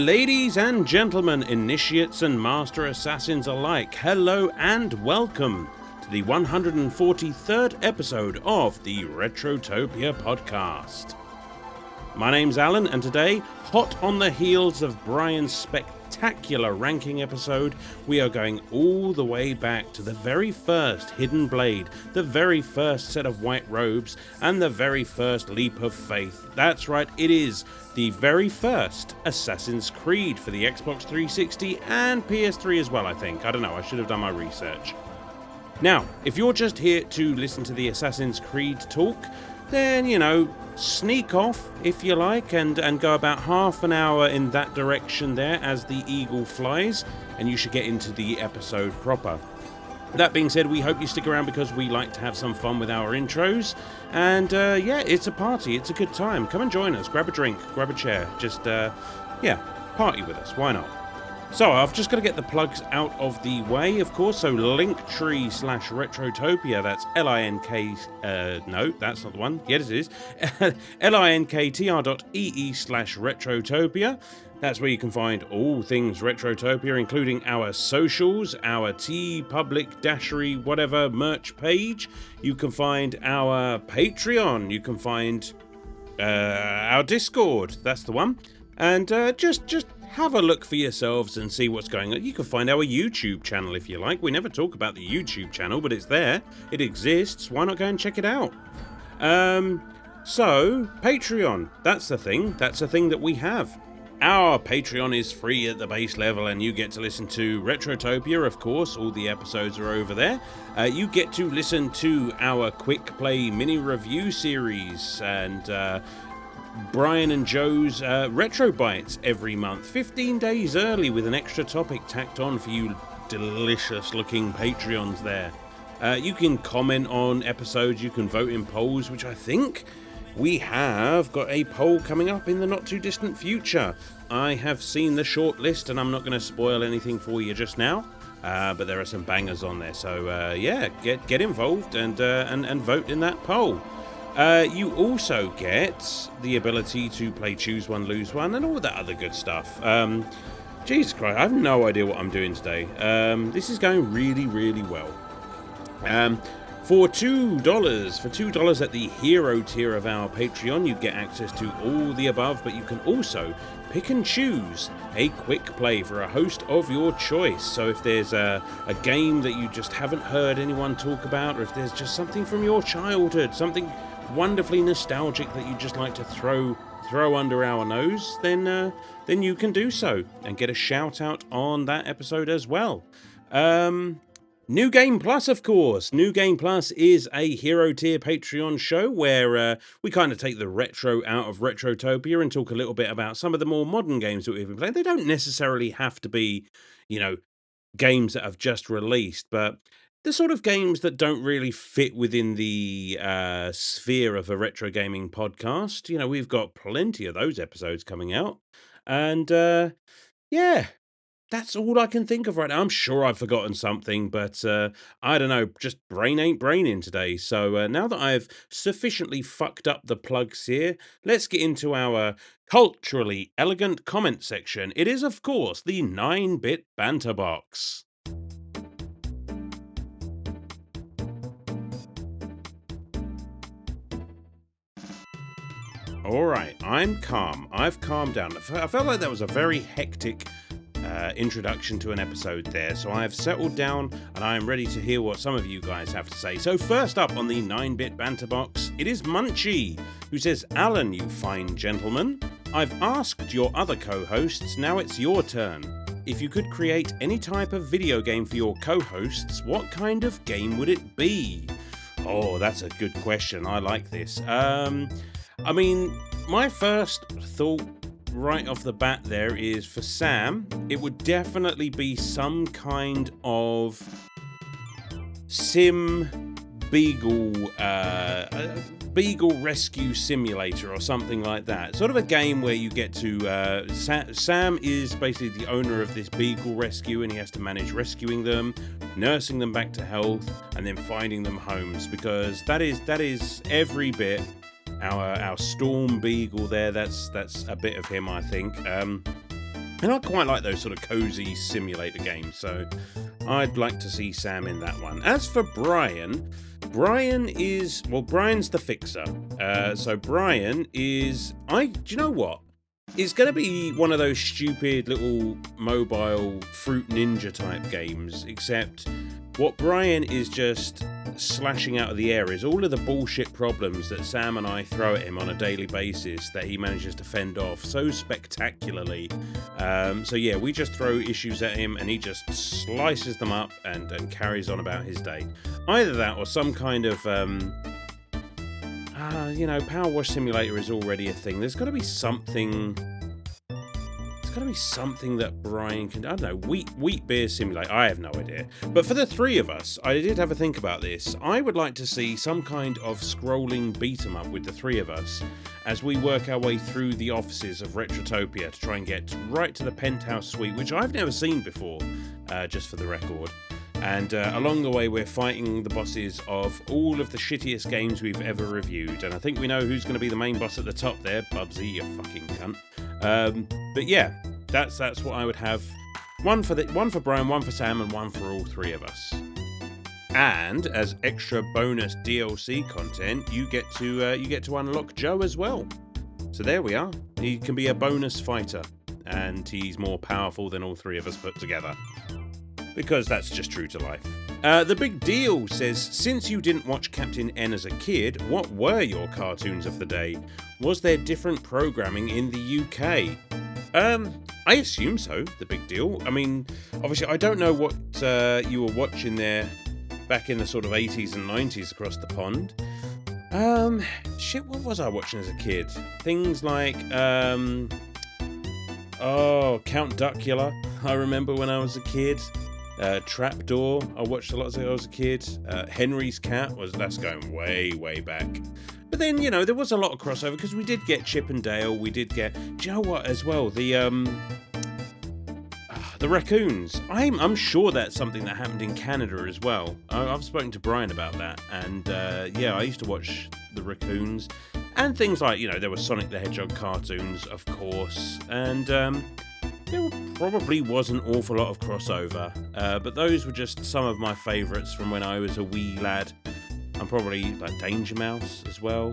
Ladies and gentlemen, initiates and master assassins alike, hello and welcome to the 143rd episode of the Retrotopia podcast. My name's Alan, and today, hot on the heels of Brian's spectacular ranking episode, we are going all the way back to the very first Hidden Blade, the very first set of white robes, and the very first leap of faith. That's right, it is the very first Assassin's Creed for the Xbox 360 and PS3 as well, I think. I don't know, I should have done my research. Now, if you're just here to listen to the Assassin's Creed talk, then, sneak off, if you like, and go about half an hour in that direction there as the eagle flies, and you should get into the episode proper. That being said, we hope you stick around because we like to have some fun with our intros, and it's a party, it's a good time. Come and join us, grab a drink, grab a chair, just, party with us, why not? So, I've just got to get the plugs out of the way, of course, so Linktree/Retrotopia, that's L-I-N-K, no, that's not the one, yes it is, linktr.ee/Retrotopia, that's where you can find all things Retrotopia, including our socials, our TeePublic, Dashery, whatever, merch page, you can find our Patreon, you can find our Discord, that's the one, and just have a look for yourselves and see what's going on. You can find our YouTube channel if you like. We never talk about the YouTube channel, but it's there. It exists. Why not go and check it out? So, Patreon. That's the thing. That's the thing that we have. Our Patreon is free at the base level, and you get to listen to Retrotopia, of course. All the episodes are over there. You get to listen to our Quick Play mini review series, and Brian and Joe's Retro Bites every month, 15 days early with an extra topic tacked on for you delicious looking Patreons there. You can comment on episodes, you can vote in polls, which I think we have got a poll coming up in the not too distant future. I have seen the short list and I'm not going to spoil anything for you just now, but there are some bangers on there, so get involved and vote in that poll. You also get the ability to play Choose One, Lose One, and all that other good stuff. Jesus Christ, I have no idea what I'm doing today. This is going really, really well. For $2 at the hero tier of our Patreon, you get access to all the above, but you can also pick and choose a quick play for a host of your choice. So if there's a game that you just haven't heard anyone talk about, or if there's just something from your childhood, something wonderfully nostalgic that you just like to throw under our nose, then you can do so and get a shout out on that episode as well. New Game Plus, of course. New Game Plus is a hero tier Patreon show where we kind of take the retro out of Retrotopia and talk a little bit about some of the more modern games that we've been playing. They don't necessarily have to be, games that have just released, but the sort of games that don't really fit within the sphere of a retro gaming podcast. We've got plenty of those episodes coming out. And that's all I can think of right now. I'm sure I've forgotten something, but I don't know, just brain ain't braining today. So now that I've sufficiently fucked up the plugs here, let's get into our culturally elegant comment section. It is, of course, the 9-bit banter box. Alright, I'm calm. I've calmed down. I felt like that was a very hectic introduction to an episode there, so I've settled down and I am ready to hear what some of you guys have to say. So first up on the 9-bit banter box, it is Munchie, who says, Alan, you fine gentleman, I've asked your other co-hosts, now it's your turn. If you could create any type of video game for your co-hosts, what kind of game would it be? Oh, that's a good question. I like this. My first thought right off the bat there is for Sam, it would definitely be some kind of beagle rescue simulator or something like that. Sort of a game where you get to Sam is basically the owner of this beagle rescue, and he has to manage rescuing them, nursing them back to health, and then finding them homes, because that is every bit our Storm Beagle there. That's a bit of him, I think. And I quite like those sort of cozy simulator games, so I'd like to see Sam in that one. As for Brian, Brian's the fixer. So Brian is, do you know what? It's going to be one of those stupid little mobile Fruit Ninja type games, except what Brian is just slashing out of the air is all of the bullshit problems that Sam and I throw at him on a daily basis that he manages to fend off so spectacularly. So yeah, we just throw issues at him and he just slices them up and carries on about his day. Either that or some kind of Power Wash Simulator is already a thing. There's got to be something. There's got to be something that Brian can. I don't know. Wheat beer simulator. I have no idea. But for the three of us, I did have a think about this. I would like to see some kind of scrolling beat 'em up with the three of us as we work our way through the offices of Retrotopia to try and get right to the penthouse suite, which I've never seen before. Just for the record. And along the way, we're fighting the bosses of all of the shittiest games we've ever reviewed. And I think we know who's going to be the main boss at the top there. Bubsy, you fucking cunt. But yeah, that's what I would have. One for Brian, one for Sam, and one for all three of us. And as extra bonus DLC content, you get to unlock Joe as well. So there we are. He can be a bonus fighter, and he's more powerful than all three of us put together. Because that's just true to life. The Big Deal says, since you didn't watch Captain N as a kid, what were your cartoons of the day? Was there different programming in the UK? I assume so, The Big Deal. I mean, obviously, I don't know what you were watching there back in the sort of 80s and 90s across the pond. What was I watching as a kid? Things like, Count Duckula, I remember when I was a kid. Trapdoor, I watched a lot as I was a kid. Henry's Cat, that's going way, way back. But then, there was a lot of crossover because we did get Chip and Dale, we did get, do you know what, as well, the raccoons. I'm sure that's something that happened in Canada as well. I've spoken to Brian about that, and I used to watch the raccoons, and things like, there were Sonic the Hedgehog cartoons, of course, and there probably was an awful lot of crossover, but those were just some of my favourites from when I was a wee lad. I'm probably like Danger Mouse as well.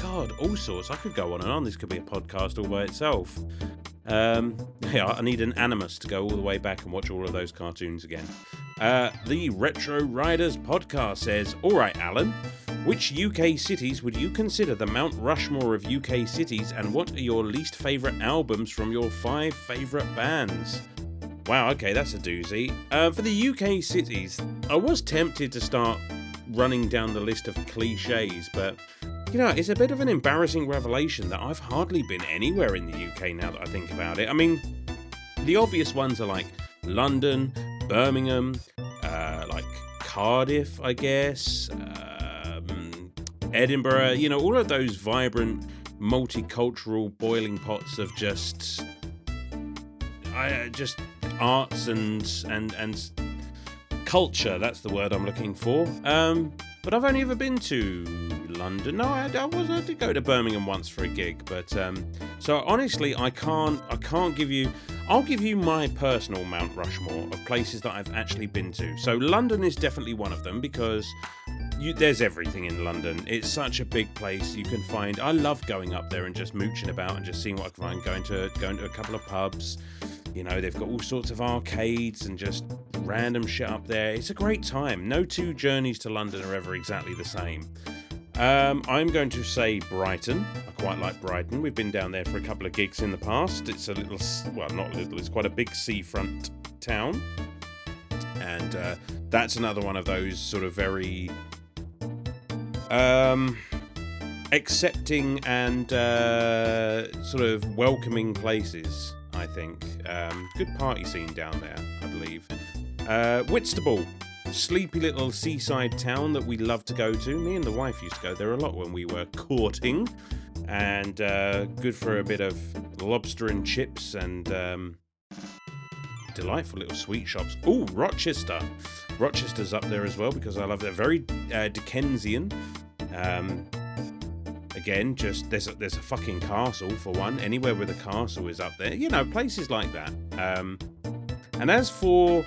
God, all sorts. I could go on and on. This could be a podcast all by itself. I need an animus to go all the way back and watch all of those cartoons again. The Retro Riders podcast says, alright Alan, which UK cities would you consider the Mount Rushmore of UK cities, and what are your least favourite albums from your 5 favourite bands? Wow, okay, that's a doozy. For the UK cities, I was tempted to start running down the list of cliches, but it's a bit of an embarrassing revelation that I've hardly been anywhere in the UK now that I think about it. I mean, the obvious ones are like London, Birmingham, like Cardiff, I guess, Edinburgh, all of those vibrant, multicultural boiling pots of just arts and culture. That's the word I'm looking for. But I've only ever been to London. No, I did go to Birmingham once for a gig, but so honestly, I can't give you. I'll give you my personal Mount Rushmore of places that I've actually been to. So London is definitely one of them because there's everything in London. It's such a big place. You can find. I love going up there and just mooching about and just seeing what I can find. Going to a couple of pubs. They've got all sorts of arcades and just random shit up there. It's a great time. No two journeys to London are ever exactly the same. I'm going to say Brighton. I quite like Brighton. We've been down there for a couple of gigs in the past. It's a little, well, not little, it's quite a big seafront town. And that's another one of those sort of very accepting and sort of welcoming places, I think. Good party scene down there, I believe. Whitstable. Sleepy little seaside town that we love to go to. Me and the wife used to go there a lot when we were courting, and good for a bit of lobster and chips and delightful little sweet shops. Oh, Rochester. Rochester's up there as well because I love that. Very Dickensian. Again, just there's a fucking castle for one. Anywhere with a castle is up there. You know, places like that. And as for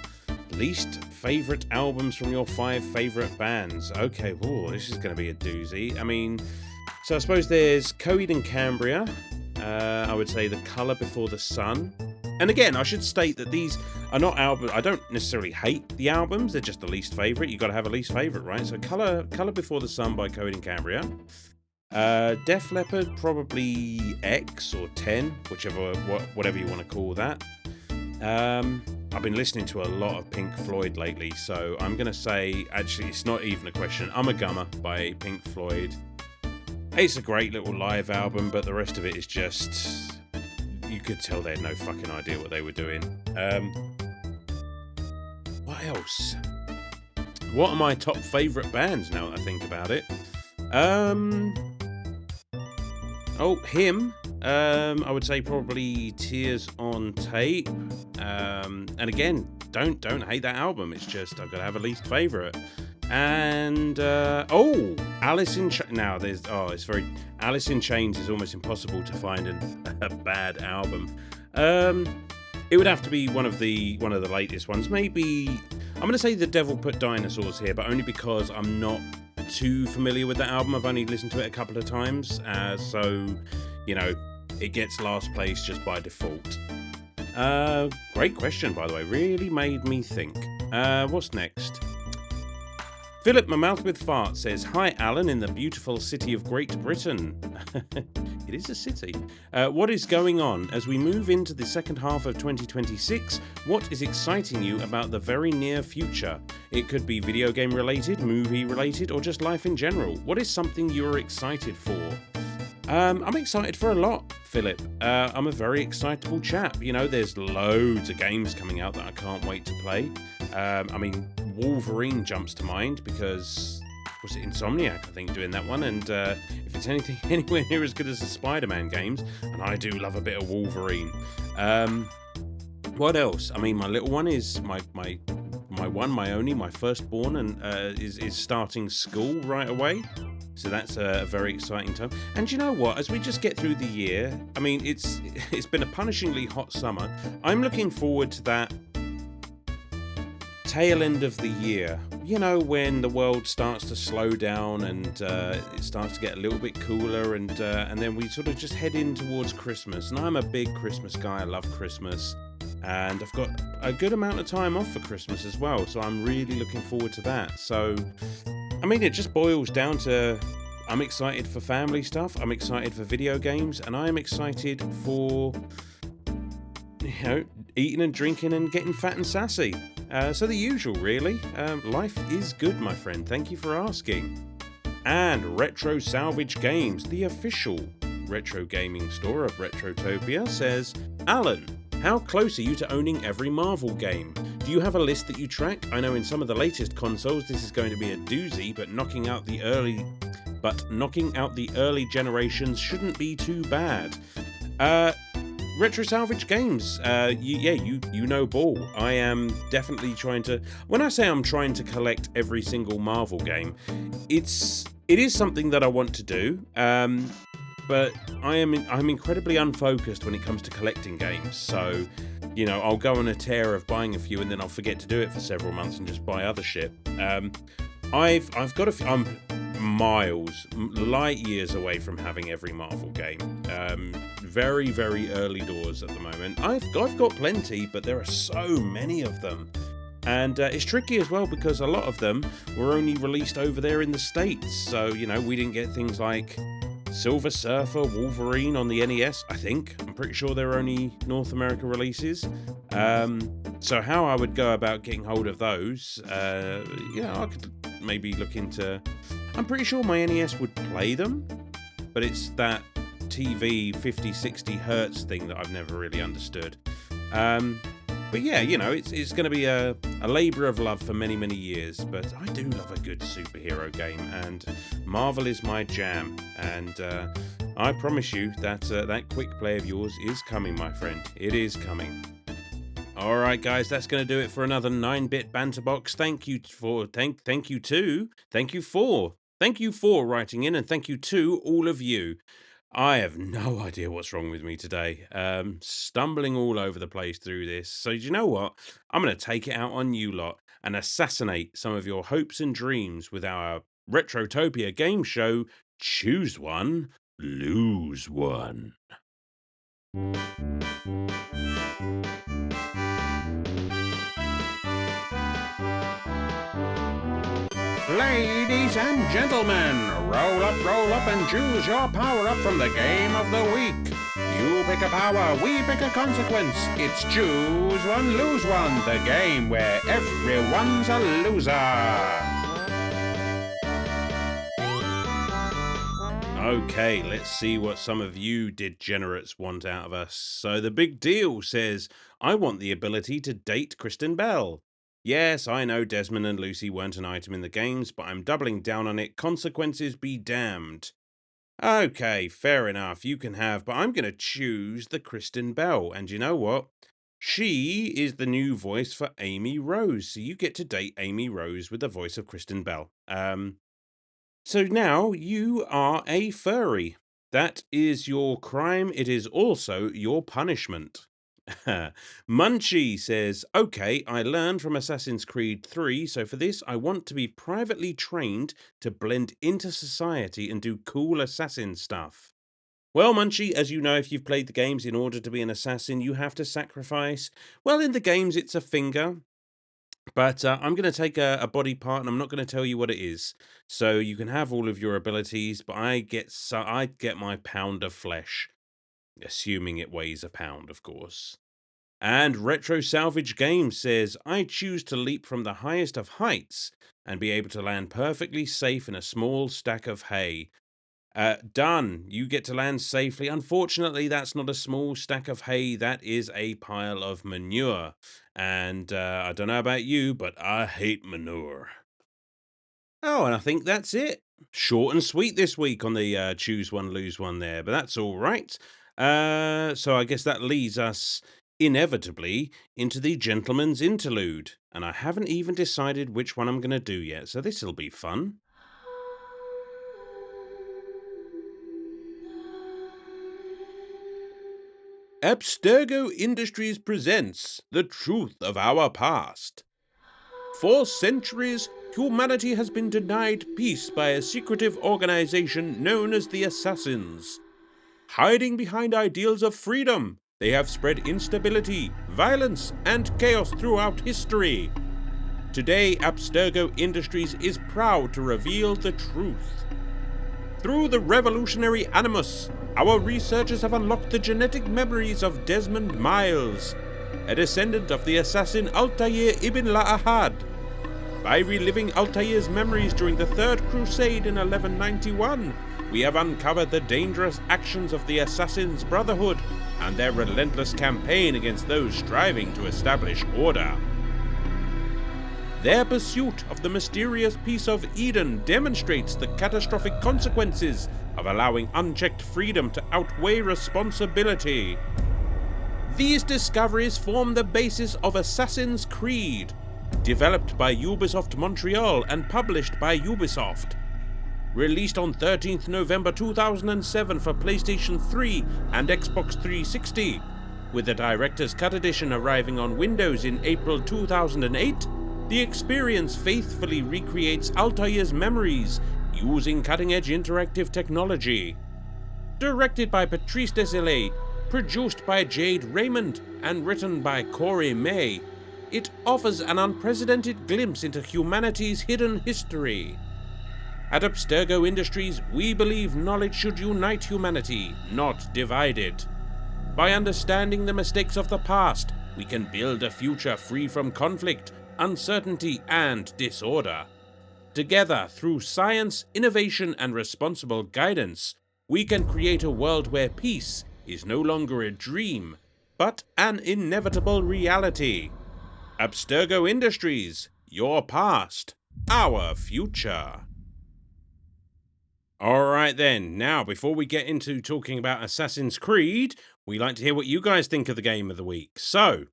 least favorite albums from your 5 favorite bands, okay, whoa, this is going to be a doozy. I mean, so I suppose there's Coheed and Cambria. I would say The Colour Before the Sun. And again, I should state that these are not albums. I don't necessarily hate the albums. They're just the least favorite. You got to have a least favorite, right? So Colour Before the Sun by Coheed and Cambria. Def Leppard, probably X or 10, whatever you want to call that. I've been listening to a lot of Pink Floyd lately, so I'm going to say, actually, it's not even a question. I'm a Gummer by Pink Floyd. It's a great little live album, but the rest of it is just... You could tell they had no fucking idea what they were doing. What else? What are my top favourite bands now that I think about it? Him. I would say probably Tears on Tape. And again, don't hate that album. It's just I've got to have a least favourite. And Alice in Chains. Now Alice in Chains is almost impossible to find a bad album. It would have to be one of the latest ones. Maybe I'm going to say The Devil Put Dinosaurs here, but only because I'm not too familiar with that album. I've only listened to it a couple of times, so you know it gets last place just by default. Great question, by the way. Really made me think. What's next? Philip, my mouth with fart, says, "Hi, Alan, in the beautiful city of Great Britain." It is a city. What is going on? As we move into the second half of 2026, what is exciting you about the very near future? It could be video game related, movie related, or just life in general. What is something you're excited for? I'm excited for a lot, Philip. I'm a very excitable chap. You know, there's loads of games coming out that I can't wait to play. I mean, Wolverine jumps to mind because, was it Insomniac, I think, doing that one? And if it's anything anywhere near as good as the Spider-Man games, and I do love a bit of Wolverine. What else? I mean, my little one is my only, my firstborn, and is starting school right away. So that's a very exciting time. And you know what? As we just get through the year, I mean, it's been a punishingly hot summer. I'm looking forward to that tail end of the year. You know, when the world starts to slow down and it starts to get a little bit cooler, and then we sort of just head in towards Christmas. And I'm a big Christmas guy. I love Christmas. And I've got a good amount of time off for Christmas as well. So I'm really looking forward to that. So... I mean, it just boils down to I'm excited for family stuff, I'm excited for video games, and I'm excited for, you know, eating and drinking and getting fat and sassy. So the usual, really. Life is good, my friend. Thank you for asking. And Retro Salvage Games, the official retro gaming store of Retrotopia, says, "Alan, how close are you to owning every Marvel game? Do you have a list that you track? I know in some of the latest consoles this is going to be a doozy, but knocking out the early generations shouldn't be too bad." Retro Salvage Games, you know ball. I am definitely trying to... When I say I'm trying to collect every single Marvel game, it is something that I want to do. But I'm incredibly unfocused when it comes to collecting games. So, you know, I'll go on a tear of buying a few and then I'll forget to do it for several months and just buy other shit. I've got a few... I'm light years away from having every Marvel game. Very, very early doors at the moment. I've got plenty, but there are so many of them. And it's tricky as well because a lot of them were only released over there in the States. So, you know, we didn't get things like Silver Surfer, Wolverine on the NES, I think. I'm pretty sure they're only North America releases. So how I would go about getting hold of those, you know, I could maybe look into... I'm pretty sure my NES would play them, but it's that TV 50-60 hertz thing that I've never really understood. But yeah, you know, it's going to be a labour of love for many, many years, but I do love a good superhero game, and Marvel is my jam, and I promise you that that quick play of yours is coming, my friend. It is coming. Alright guys, that's going to do it for another 9-bit banter box. Thank you for Thank you for writing in, and thank you to all of you. I have no idea what's wrong with me today. Stumbling all over the place through this. So, do you know what? I'm going to take it out on you lot and assassinate some of your hopes and dreams with our Retrotopia game show. Choose one, lose one. Ladies and gentlemen, roll up and choose your power-up from the game of the week. You pick a power, we pick a consequence. It's choose one, lose one, the game where everyone's a loser. Okay, let's see what some of you degenerates want out of us. So the big deal says, I want the ability to date Kristen Bell. Yes, I know Desmond and Lucy weren't an item in the games, but I'm doubling down on it. Consequences be damned. Okay, fair enough, you can have, but I'm going to choose the Kristen Bell. And you know what? She is the new voice for Amy Rose, so you get to date Amy Rose with the voice of Kristen Bell. So now you are a furry. That is your crime. It is also your punishment. Munchie says, okay, I learned from Assassin's Creed 3, so for this I want to be privately trained to blend into society and do cool assassin stuff. Well, Munchie, as you know, if you've played the games, in order to be an assassin, you have to sacrifice. Well, in the games, it's a finger. But I'm going to take a body part, and I'm not going to tell you what it is. So you can have all of your abilities, but I get my pound of flesh, assuming it weighs a pound, of course. And Retro Salvage Games says, I choose to leap from the highest of heights and be able to land perfectly safe in a small stack of hay. Done. You get to land safely. Unfortunately, that's not a small stack of hay. That is a pile of manure. And I don't know about you, but I hate manure. Oh, and I think that's it. Short and sweet this week on the choose one, lose one there, but that's all right. So I guess that leads us inevitably into the gentleman's interlude. And I haven't even decided which one I'm going to do yet, so this'll be fun. Abstergo Industries presents The Truth of Our Past. For centuries, humanity has been denied peace by a secretive organization known as the Assassins. Hiding behind ideals of freedom, they have spread instability, violence, and chaos throughout history. Today, Abstergo Industries is proud to reveal the truth. Through the revolutionary animus, our researchers have unlocked the genetic memories of Desmond Miles, a descendant of the assassin Altaïr Ibn-La'Ahad. By reliving Altaïr's memories during the Third Crusade in 1191, we have uncovered the dangerous actions of the Assassin's Brotherhood and their relentless campaign against those striving to establish order. Their pursuit of the mysterious piece of Eden demonstrates the catastrophic consequences of allowing unchecked freedom to outweigh responsibility. These discoveries form the basis of Assassin's Creed, developed by Ubisoft Montreal and published by Ubisoft. Released on 13th November 2007 for PlayStation 3 and Xbox 360, with the Director's Cut Edition arriving on Windows in April 2008, the experience faithfully recreates Altaïr's memories using cutting-edge interactive technology. Directed by Patrice Desilets, produced by Jade Raymond, and written by Corey May, it offers an unprecedented glimpse into humanity's hidden history. At Abstergo Industries, we believe knowledge should unite humanity, not divide it. By understanding the mistakes of the past, we can build a future free from conflict, uncertainty, and disorder. Together, through science, innovation, and responsible guidance, we can create a world where peace is no longer a dream, but an inevitable reality. Abstergo Industries, your past, our future. Alright then, now before we get into talking about Assassin's Creed, we like to hear what you guys think of the game of the week. So,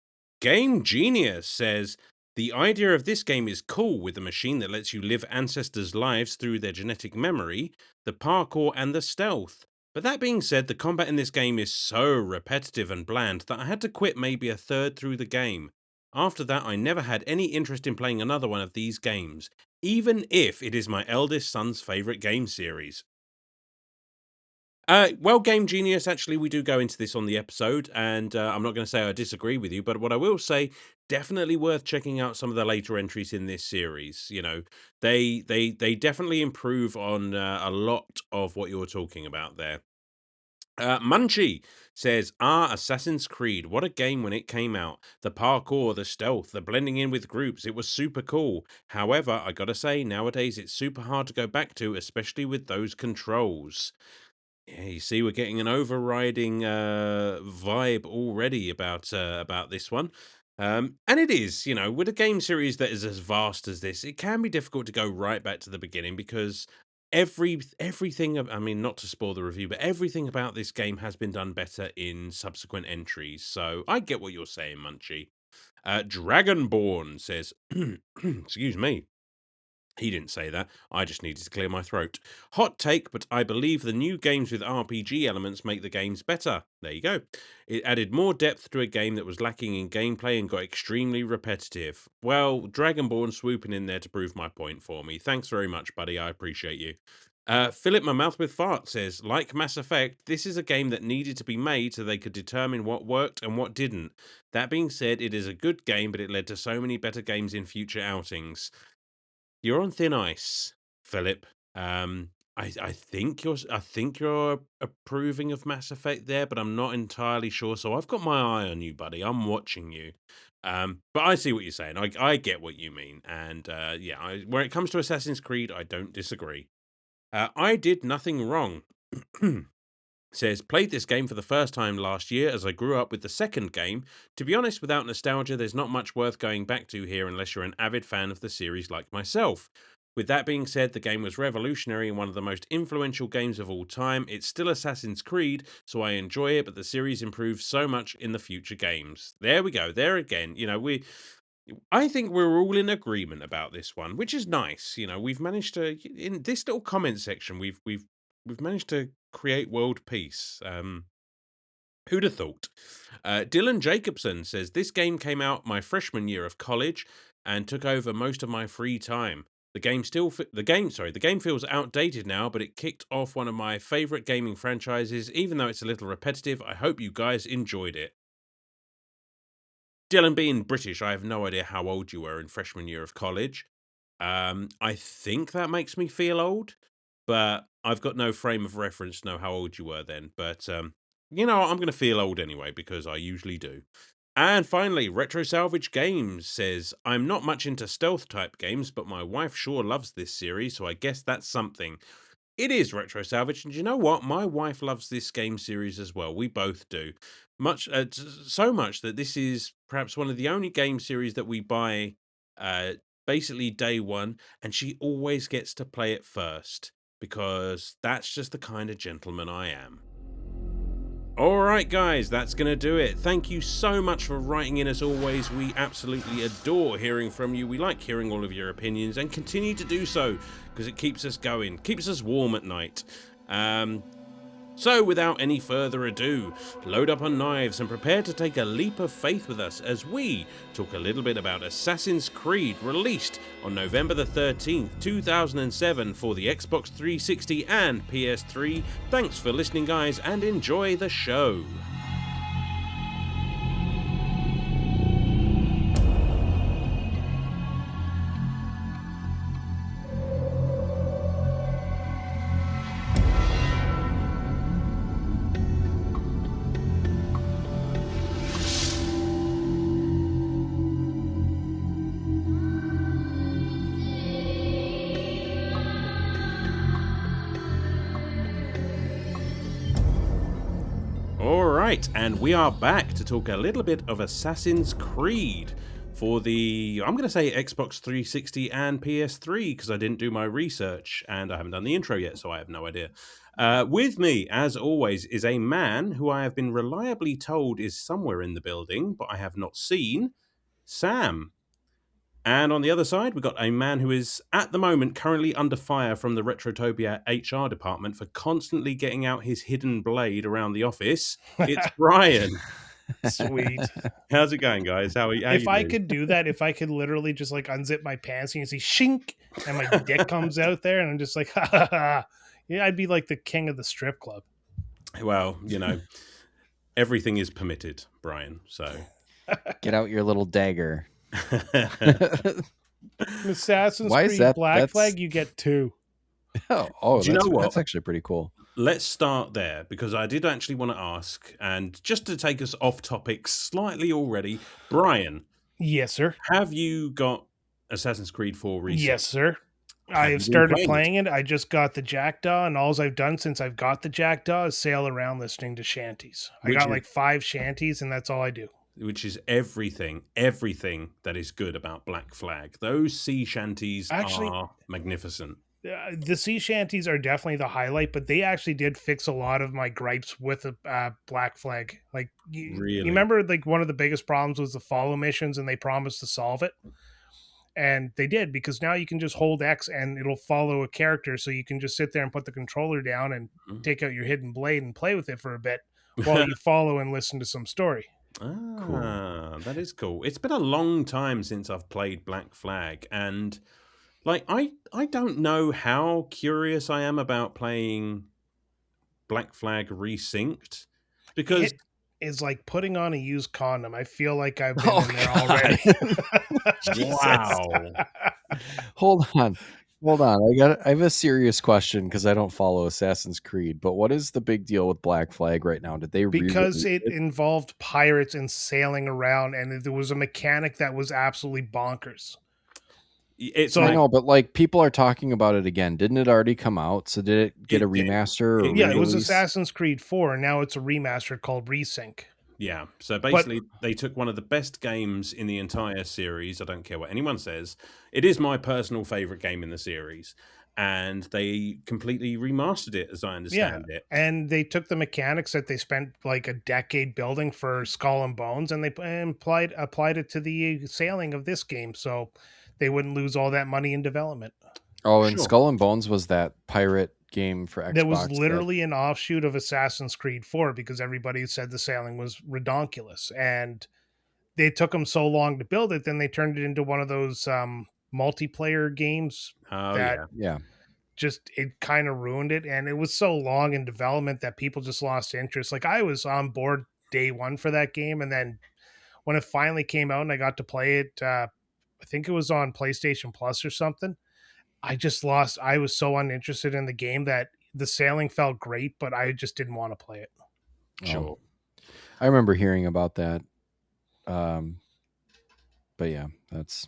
Game Genius says, The idea of this game is cool, with a machine that lets you live ancestors' lives through their genetic memory, the parkour, and the stealth. But that being said, the combat in this game is so repetitive and bland that I had to quit maybe a third through the game. After that, I never had any interest in playing another one of these games, even if it is my eldest son's favourite game series. Well, Game Genius, actually, we do go into this on the episode, and I'm not going to say I disagree with you, but what I will say, definitely worth checking out some of the later entries in this series. You know, they definitely improve on a lot of what you're talking about there. Munchie says, Assassin's Creed, what a game when it came out. The parkour, the stealth, the blending in with groups, it was super cool. However, I gotta say, nowadays it's super hard to go back to, especially with those controls. Yeah, you see, we're getting an overriding vibe already about this one. And it is, you know, with a game series that is as vast as this, it can be difficult to go right back to the beginning because everything I mean, not to spoil the review, but everything about this game has been done better in subsequent entries. So I get what you're saying, Munchie. Dragonborn says, excuse me. He didn't say that. I just needed to clear my throat. Hot take, but I believe the new games with RPG elements make the games better. There you go. It added more depth to a game that was lacking in gameplay and got extremely repetitive. Well, Dragonborn swooping in there to prove my point for me. Thanks very much, buddy. I appreciate you. Philip, my mouth with fart, says, like Mass Effect, this is a game that needed to be made so they could determine what worked and what didn't. That being said, it is a good game, but it led to so many better games in future outings. You're on thin ice, Philip. I think you're approving of Mass Effect there, but I'm not entirely sure. So I've got my eye on you, buddy. I'm watching you. But I see what you're saying. I get what you mean, and yeah, when it comes to Assassin's Creed, I don't disagree. I did nothing wrong. Says, played this game for the first time last year as I grew up with the second game. To be honest, without nostalgia, there's not much worth going back to here unless you're an avid fan of the series like myself. With that being said, the game was revolutionary and one of the most influential games of all time. It's still Assassin's Creed, so I enjoy it, but the series improves so much in the future games. There we go, there again. You know, I think we're all in agreement about this one, which is nice. You know, we've managed to, in this little comment section, we've managed to create world peace. Who'd have thought? Dylan Jacobson says this game came out my freshman year of college and took over most of my free time. The game feels outdated now, but it kicked off one of my favorite gaming franchises. Even though it's a little repetitive, I hope you guys enjoyed it. Dylan, being British, I have no idea how old you were in freshman year of college. I think that makes me feel old, but I've got no frame of reference to know how old you were then. But you know, I'm going to feel old anyway because I usually do. And finally, Retro Salvage Games says, I'm not much into stealth type games, but my wife sure loves this series, so I guess that's something. It is Retro Salvage, and you know what? My wife loves this game series as well. We both do. So much that this is perhaps one of the only game series that we buy uh, basically day one, and she always gets to play it first because that's just the kind of gentleman I am. All right, guys, that's going to do it. Thank you so much for writing in as always. We absolutely adore hearing from you. We like hearing all of your opinions and continue to do so because it keeps us going, keeps us warm at night. So without any further ado, load up on knives and prepare to take a leap of faith with us as we talk a little bit about Assassin's Creed, released on November the 13th, 2007 for the Xbox 360 and PS3. Thanks for listening, guys, and enjoy the show. Right, and we are back to talk a little bit of Assassin's Creed for the, I'm going to say Xbox 360 and PS3 because I didn't do my research and I haven't done the intro yet, so I have no idea. With me, as always, is a man who I have been reliably told is somewhere in the building, but I have not seen, Sam. And on the other side, we've got a man who is, at the moment, currently under fire from the Retrotopia HR department for constantly getting out his hidden blade around the office. It's Brian. Sweet. How's it going, guys? How you If I doing? could do that, if I could literally just like unzip my pants and you see shink and my dick comes out there and I'm just like, ha ha ha. Yeah, I'd be like the king of the strip club. Well, everything is permitted, Brian. So Get out your little dagger. Assassin's Why is Creed that? Black Flag, you get 2. Oh, Do you know what? That's actually pretty cool. Let's start there, because I did actually want to ask, and just to take us off topic slightly already, Brian, Yes, sir. have you got Assassin's Creed 4 recently? Yes, sir. Have I you have been started playing it. I just got the Jackdaw, and all I've done since I've got the Jackdaw is sail around listening to shanties. I Which got is- like 5 shanties, and that's all I do. Which is everything that is good about Black Flag. Those sea shanties Actually- are magnificent. The sea shanties are definitely the highlight, but they actually did fix a lot of my gripes with Black Flag. Like, you Really? remember, like one of the biggest problems was the follow missions, and they promised to solve it, and they did, because now you can just hold X and it'll follow a character, so you can just sit there and put the controller down and Mhm. take out your hidden blade and play with it for a bit while you follow and listen to some story. That is cool. It's been a long time since I've played Black Flag, and like I don't know how curious I am about playing Black Flag resynced, because It is like putting on a used condom. I feel like I've been Oh, in there God. already. wow. Hold on. I have a serious question because I don't follow Assassin's Creed. But what is the big deal with Black Flag right now? Did they Because re-release it involved pirates and sailing around, and there was a mechanic that was absolutely bonkers. It's So- I like, know, but like people are talking about it again. Didn't it already come out? So did it get It a did. remaster? Or Yeah, it was re-release? Assassin's Creed 4, and now it's a remaster called Resync. yeah. So basically, they took one of the best games in the entire series. I don't care what anyone says. It is my personal favorite game in the series, and they completely remastered it, as I understand it. And they took the mechanics that they spent like a decade building for Skull and Bones, and they applied it to the sailing of this game, so they wouldn't lose all that money in development. Oh, and Sure. Skull and Bones was that pirate game for Xbox. That was literally an offshoot of Assassin's Creed 4, because everybody said the sailing was redonkulous, and they took them so long to build it, then they turned it into one of those multiplayer games Oh that yeah. Yeah. just, it kind of ruined it, and it was so long in development that people just lost interest. Like, I was on board day one for that game, and then when it finally came out and I got to play it, I think it was on PlayStation Plus or something, I was so uninterested in the game that the sailing felt great, but I just didn't want to play it. Sure. I remember hearing about that. But yeah, that's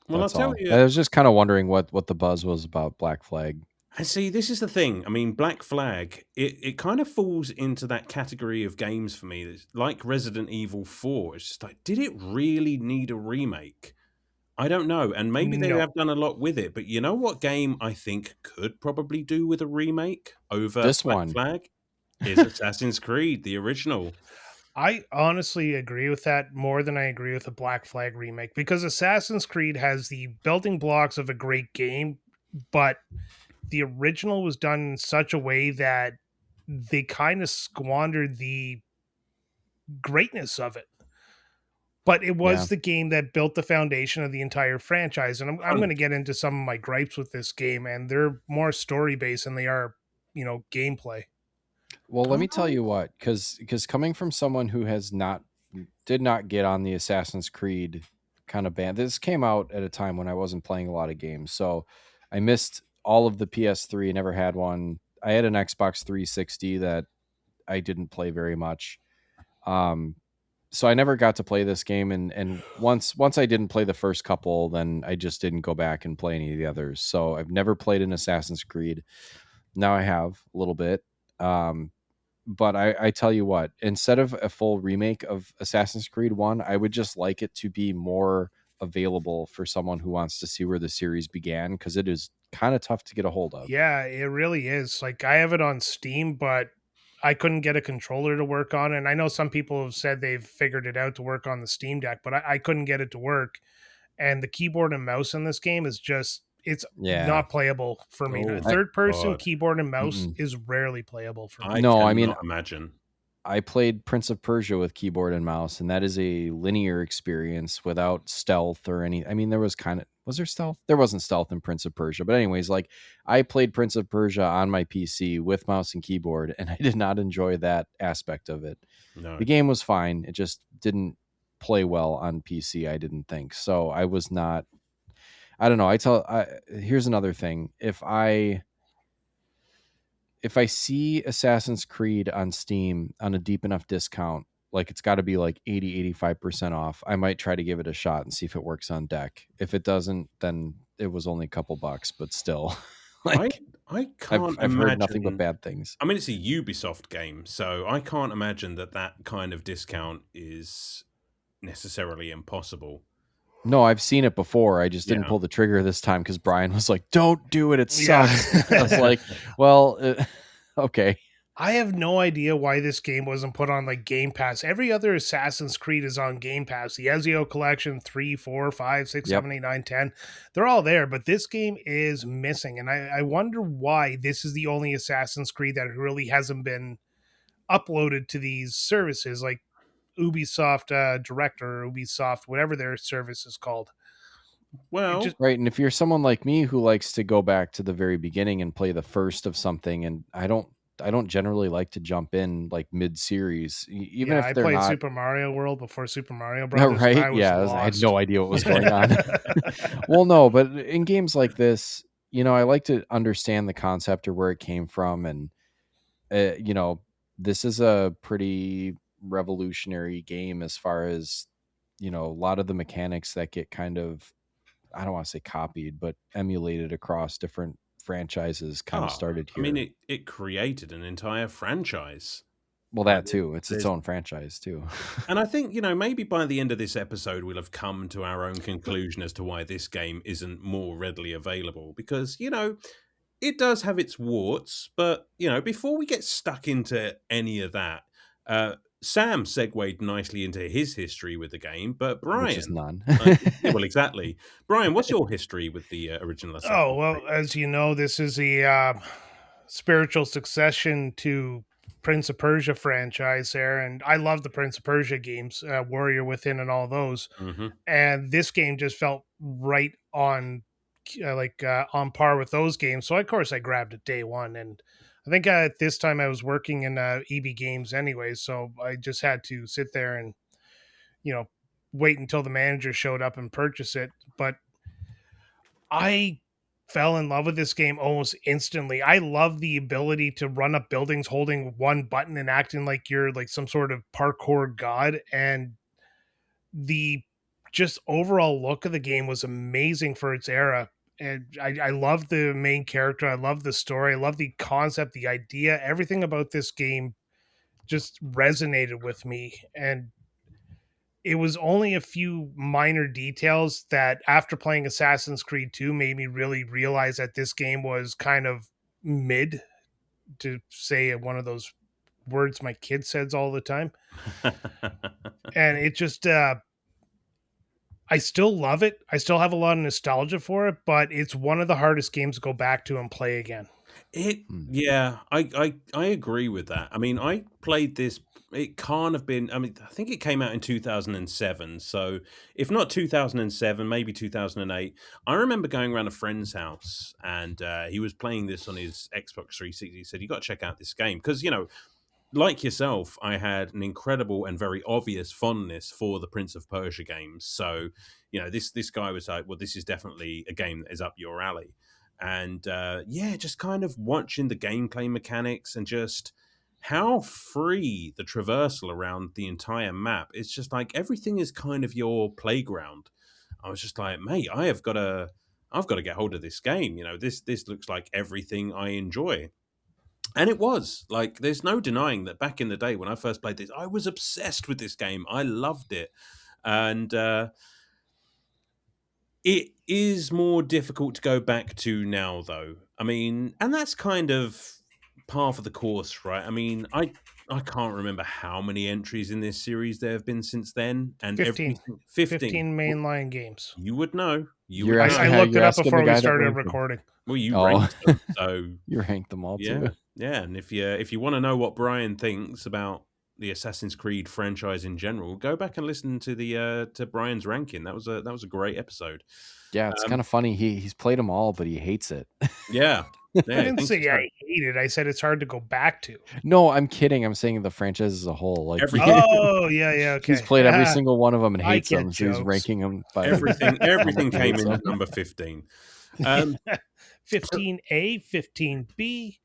Well, I'll tell all. you. I was just kind of wondering what the buzz was about Black Flag. And see, this is the thing. I mean, Black Flag, it kind of falls into that category of games for me. That's like Resident Evil 4. It's just like, did it really need a remake? I don't know. And maybe they No. have done a lot with it. But you know what game I think could probably do with a remake over This Black one. Flag? Is Assassin's Creed, the original. I honestly agree with that more than I agree with the Black Flag remake, because Assassin's Creed has the building blocks of a great game, but the original was done in such a way that they kind of squandered the greatness of it. But it was Yeah. the game that built the foundation of the entire franchise. And I'm going to get into some of my gripes with this game, and they're more story based than they are, gameplay. Well, let me tell you what, because coming from someone who did not get on the Assassin's Creed kind of band, this came out at a time when I wasn't playing a lot of games, so I missed all of the PS3. Never had one. I had an Xbox 360 that I didn't play very much, so I never got to play this game. And once I didn't play the first couple, then I just didn't go back and play any of the others. So I've never played an Assassin's Creed. Now I have a little bit. But I tell you what, instead of a full remake of Assassin's Creed 1, I would just like it to be more available for someone who wants to see where the series began, because it is kind of tough to get a hold of. Yeah, it really is. Like, I have it on Steam, but I couldn't get a controller to work on it. And I know some people have said they've figured it out to work on the Steam Deck, but I couldn't get it to work. and the keyboard and mouse in this game is just, it's Yeah. not playable for me. Oh, Third person God. keyboard and mouse Mm-mm. is rarely playable for me. I No, I cannot mean, imagine. I played Prince of Persia with keyboard and mouse, and that is a linear experience without stealth or any. I mean, there was there stealth? There wasn't stealth in Prince of Persia, but anyways, like I played Prince of Persia on my PC with mouse and keyboard, and I did not enjoy that aspect of it. No. The game was fine; it just didn't play well on PC. I didn't think so. I was not. I don't know. Here's another thing: if I see Assassin's Creed on Steam on a deep enough discount, like it's got to be like 80-85% off, I might try to give it a shot and see if it works on deck. If it doesn't, then it was only a couple bucks, but still. Like I can't I've heard nothing but imagine. bad things. I mean, it's a Ubisoft game, so I can't imagine that kind of discount is necessarily impossible. No, I've seen it before. I just didn't Yeah. pull the trigger this time because Brian was like, "Don't do it. It Yeah. sucks." I was like, "Well, okay." I have no idea why this game wasn't put on like Game Pass. Every other Assassin's Creed is on Game Pass. The Ezio Collection, 3, 4, 5, 6, Yep. 7, 8, 9, 10. They're all there, but this game is missing. And I wonder why this is the only Assassin's Creed that really hasn't been uploaded to these services like Ubisoft Direct or Ubisoft, whatever their service is called. Well, just- Right, and if you're someone like me who likes to go back to the very beginning and play the first of something, and I don't generally like to jump in like mid-series, even if I they're played not. Super Mario World before Super Mario Brothers. and Right? I was I had lost. no idea what was going on. Well, no, but in games like this, I like to understand the concept or where it came from, and this is a pretty revolutionary game as far as a lot of the mechanics that get kind of, I don't want to say copied, but emulated across different franchises kind of started I here. mean, it created an entire franchise. Well, that too. It's its there's- own franchise too. And I think, maybe by the end of this episode, we'll have come to our own conclusion as to why this game isn't more readily available. Because, it does have its warts. But, before we get stuck into any of that, Sam segued nicely into his history with the game. But Brian. Which is none. Well, exactly. Brian, what's your history with the original Assassin's Oh, well, Creed? as you know, this is the spiritual succession to Prince of Persia franchise there. And I love the Prince of Persia games, Warrior Within and all those. Mm-hmm. And this game just felt right on, on par with those games. So, of course, I grabbed it day one. And I think at this time I was working in EB Games anyway. So I just had to sit there and, wait until the manager showed up and purchase it. But I fell in love with this game almost instantly. I love the ability to run up buildings holding one button and acting like you're like some sort of parkour god. And the just overall look of the game was amazing for its era. And I love the main character. I love the story. I love the concept, the idea. Everything about this game just resonated with me. And it was only a few minor details that after playing Assassin's Creed 2 made me really realize that this game was kind of mid, to say one of those words my kid says all the time. And it just, I still love it. I still have a lot of nostalgia for it, but it's one of the hardest games to go back to and play again. Yeah, I agree with that. I mean, I played this. It can't have been. I mean, I think it came out in 2007. So, if not 2007, maybe 2008. I remember going around a friend's house and he was playing this on his Xbox 360. He said, "You got to check out this game," because like yourself, I had an incredible and very obvious fondness for the Prince of Persia games. So, this guy was like, "Well, this is definitely a game that is up your alley." And just kind of watching the gameplay mechanics and just how free the traversal around the entire map. It's just like everything is kind of your playground. I was just like, mate, I've got to get hold of this game. This looks like everything I enjoy. And it was like, there's no denying that back in the day when I first played this, I was obsessed with this game. I loved it. And it is more difficult to go back to now, though. I mean, and that's kind of par for the course, right? I mean, I can't remember how many entries in this series there have been since then, and 15. 15. 15 mainline games. You would know. You You're would asking- know. I looked you're it up asking the before we guy that started ranked them. recording. Well, you Oh. ranked them, so You ranked them all yeah, too. yeah. And if you want to know what Brian thinks about the Assassin's Creed franchise in general, go back and listen to the to Brian's ranking. That was a great episode. Yeah, it's kind of funny. He's played them all, but he hates it. Yeah, I yeah. didn't say I hate it. I said it's hard to go back to. No, I'm kidding. I'm saying the franchise as a whole. Like Every- Oh, yeah, okay. he's played every single one of them and I hates get them, so he's jokes. ranking them by everything came hates in them. at number 15. 15A, 15B.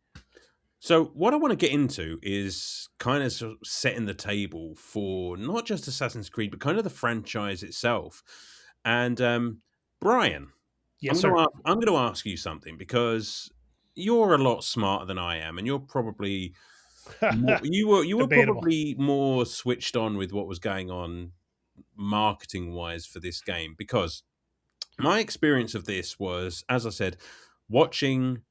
So what I want to get into is kind of sort of setting the table for not just Assassin's Creed, but kind of the franchise itself. And Brian, Yes, sir. I'm going to ask you something, because you're a lot smarter than I am, and you're probably you were Debatable. probably more switched on with what was going on marketing wise for this game, because my experience of this was, as I said, watching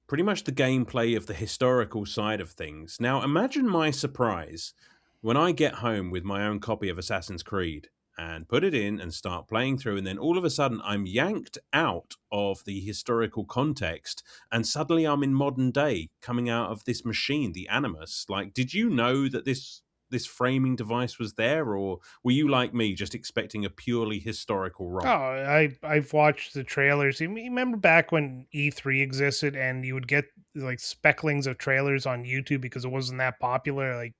pretty much the gameplay of the historical side of things. Now, imagine my surprise when I get home with my own copy of Assassin's Creed and put it in and start playing through, and then all of a sudden I'm yanked out of the historical context, and suddenly I'm in modern day, coming out of this machine, the Animus. Like, did you know that this framing device was there, or were you like me, just expecting a purely historical role? Oh, I've watched the trailers. You remember back when E3 existed, and you would get like specklings of trailers on YouTube because it wasn't that popular. Like,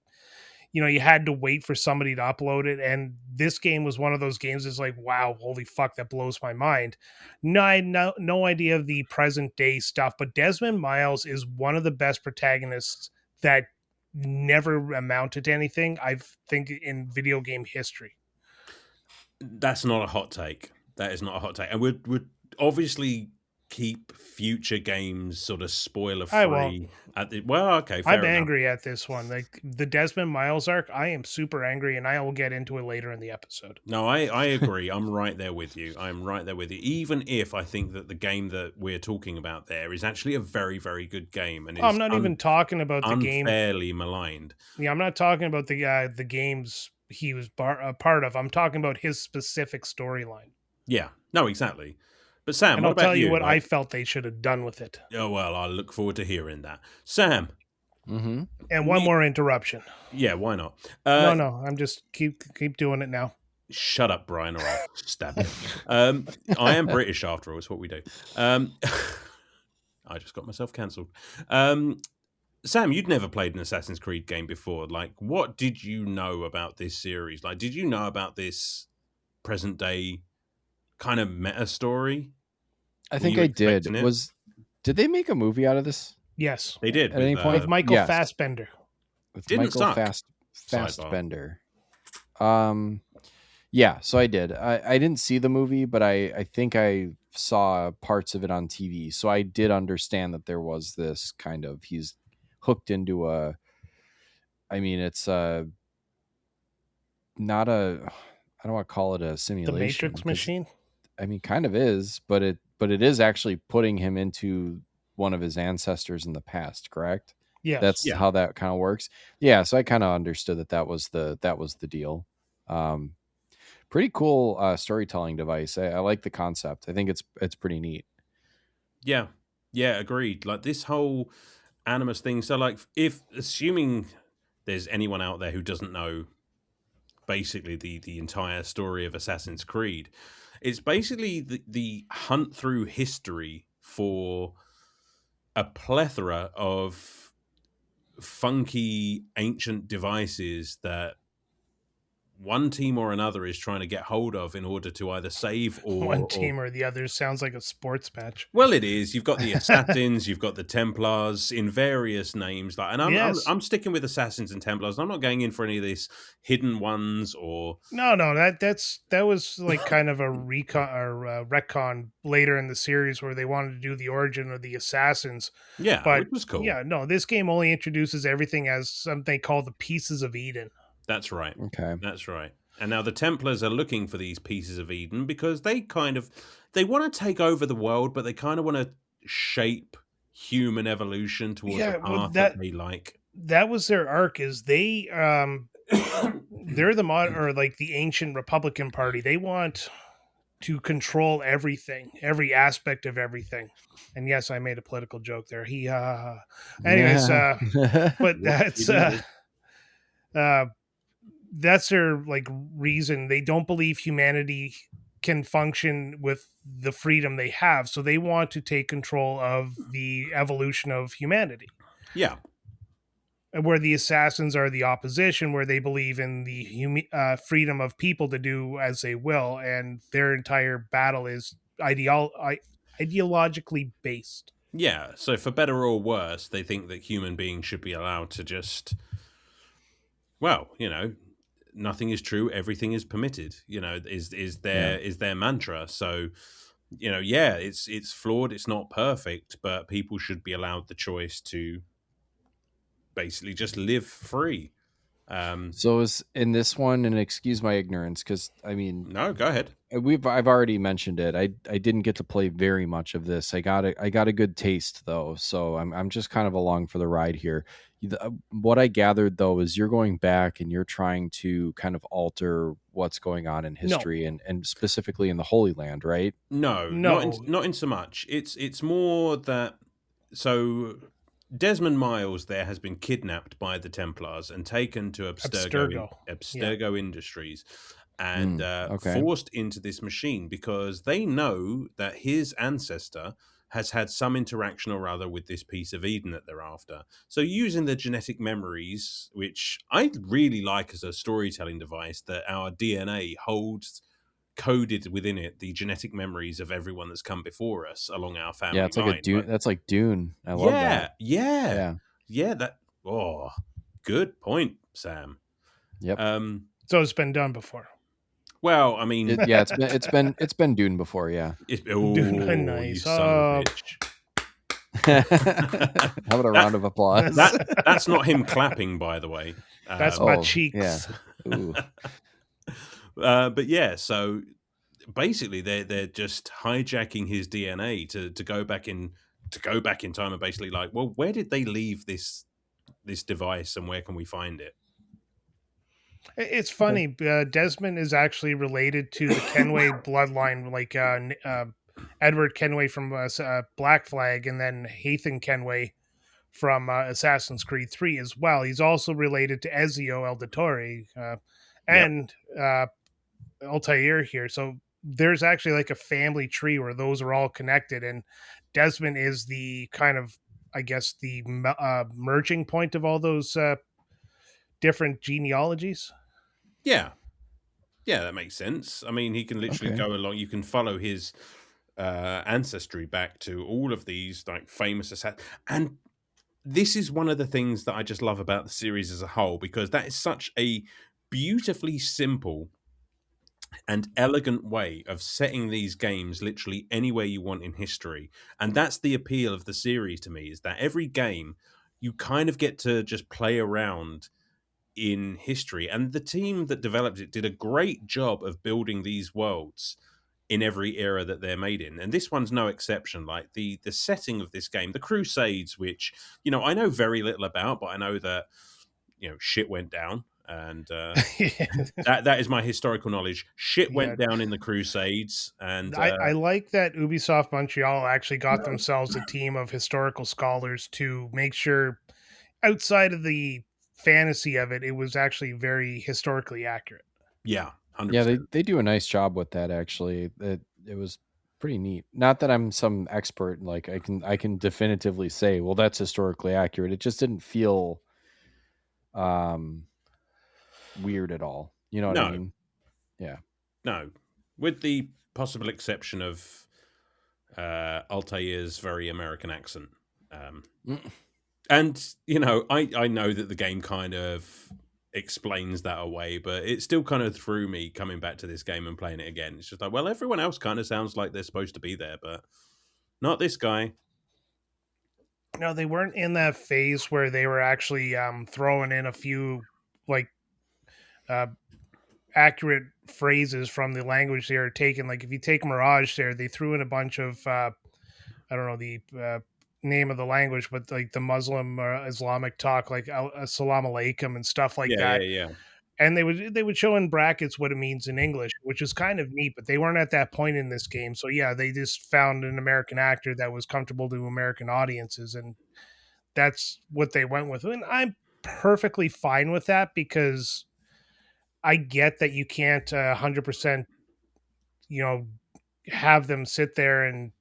you had to wait for somebody to upload it, and this game was one of those games that's like, wow, holy fuck, that blows my mind. No, I had no idea of the present day stuff, but Desmond Miles is one of the best protagonists that never amounted to anything, I think, in video game history. That's not a hot take. That is not a hot take. And we'd obviously keep future games sort of spoiler I won't. free. Okay, fair I'm enough. angry at this one. Like the Desmond Miles arc, I am super angry, and I will get into it later in the episode. No, I agree. I'm right there with you. I'm right there with you. Even if I think that the game that we're talking about there is actually a very, very good game, and I'm not even talking about the game. unfairly maligned. Yeah, I'm not talking about the games he was a part of. I'm talking about his specific storyline. Yeah, no, exactly. But Sam, And what I'll about tell you you? what I Like, felt they should have done with it. oh, well, I look forward to hearing that. Sam, Mm-hmm. And one more interruption. yeah, why not? No, I'm just keep doing it now. Shut up, Brian, or I'll stab you. I am British after all. It's what we do. I just got myself cancelled. Sam, you'd never played an Assassin's Creed game before. Like, what did you know about this series? Like, did you know about this present day kind of meta story? I Were think you I did. expecting it? Did they make a movie out of this? Yes, They did. At any point? with Michael yes. Fassbender. With Didn't Michael suck. Fassbender. Yeah, so I did. I didn't see the movie, but I think I saw parts of it on TV. So I did understand that there was this kind of, he's hooked into it's not a, I don't want to call it a The simulation. Matrix 'cause, machine. I mean, kind of is, but it is actually putting him into one of his ancestors in the past, correct? Yes. That's how that kind of works. Yeah, so I kind of understood that was the deal. Pretty cool storytelling device. I like the concept. I think it's pretty neat. Yeah, agreed. Like this whole Animus thing. So, like, if assuming there's anyone out there who doesn't know basically the entire story of Assassin's Creed, it's basically the hunt through history for a plethora of funky ancient devices that one team or another is trying to get hold of in order to either save or One team or the other sounds like a sports match. Well, it is. You've got the assassins, you've got the Templars in various names. Like, and I'm sticking with assassins and Templars. I'm not going in for any of these hidden ones or No, that was like kind of a retcon later in the series where they wanted to do the origin of the assassins. yeah, But which was cool. yeah, no, this game only introduces everything as something called the Pieces of Eden. That's right. Okay. That's right. And now the Templars are looking for these pieces of Eden because they want to take over the world, but they kind of want to shape human evolution towards a path that they like. that was their arc. Is they they're the or like the ancient Republican Party. They want to control everything, every aspect of everything. And yes, I made a political joke there. Anyways, but uh that's their like reason. They don't believe humanity can function with the freedom they have, so they want to take control of the evolution of humanity. Yeah. Where the assassins are the opposition, where they believe in the freedom of people to do as they will, and their entire battle is ideologically based. Yeah, so for better or worse, they think that human beings should be allowed to just, well, nothing is true, everything is permitted. Is their mantra. So, yeah, it's flawed, it's not perfect, but people should be allowed the choice to basically just live free. So is in this one, and excuse my ignorance, because I mean, no, go ahead. I've already mentioned it. I didn't get to play very much of this. I got a good taste though, so I'm just kind of along for the ride here. What I gathered though is you're going back and you're trying to kind of alter what's going on in history and specifically in the Holy Land, right? No. Not in so much. It's more that so Desmond Miles there has been kidnapped by the Templars and taken to Abstergo Industries and forced into this machine because they know that his ancestor has had some interaction or other with this piece of Eden that they're after. So using the genetic memories, which I really like as a storytelling device, that our DNA holds coded within it the genetic memories of everyone that's come before us along our family. Yeah, it's like a Dune. That's like Dune. I love that. Yeah. That. Oh, good point, Sam. Yep. So it's been done before. Well, I mean, it's been Dune before. Yeah. Dune, nice. You son of a bitch. How about a round of applause? That's not him clapping, by the way. That's my cheeks. Yeah. But yeah, so basically they're just hijacking his DNA to go back in time and basically like, well, where did they leave this device and where can we find it? It's funny. Desmond is actually related to the Kenway bloodline, like Edward Kenway from Black Flag, and then Hathan Kenway from Assassin's Creed 3 as well. He's also related to Ezio Auditore and Altaïr here. So there's actually like a family tree where those are all connected, and Desmond is the kind of, I guess, the merging point of all those different genealogies. Yeah, that makes sense. I mean, he can literally go along. You can follow his ancestry back to all of these like famous assassins. And this is one of the things that I just love about the series as a whole, because that is such a beautifully simple and elegant way of setting these games literally anywhere you want in history. And that's the appeal of the series to me, is that every game you kind of get to just play around in history. And the team that developed it did a great job of building these worlds in every era that they're made in. And this one's no exception. Like the setting of this game, the Crusades, which, I know very little about, but I know that, shit went down. And that is my historical knowledge. Shit went down in the Crusades, and I like that Ubisoft Montreal actually got themselves a team of historical scholars to make sure, outside of the fantasy of it, it was actually very historically accurate. Yeah, 100%. Yeah, they do a nice job with that. Actually, it was pretty neat. Not that I'm some expert, like I can definitively say, well, that's historically accurate. It just didn't feel weird at all. You know what I mean? Yeah. No. With the possible exception of Altair's very American accent. And, I know that the game kind of explains that away, but it still kind of threw me coming back to this game and playing it again. It's just like, well, everyone else kind of sounds like they're supposed to be there, but not this guy. No, they weren't in that phase where they were actually throwing in a few like accurate phrases from the language they were taking. Like if you take Mirage there, they threw in a bunch of I don't know, the name of the language, but like the Muslim or Islamic talk, like Assalamu alaikum and stuff like Yeah, that. yeah. And they would show in brackets what it means in English, which is kind of neat. But they weren't at that point in this game, so yeah, they just found an American actor that was comfortable to American audiences, and that's what they went with. And I'm perfectly fine with that because I get that you can't 100%, you know, have them sit there and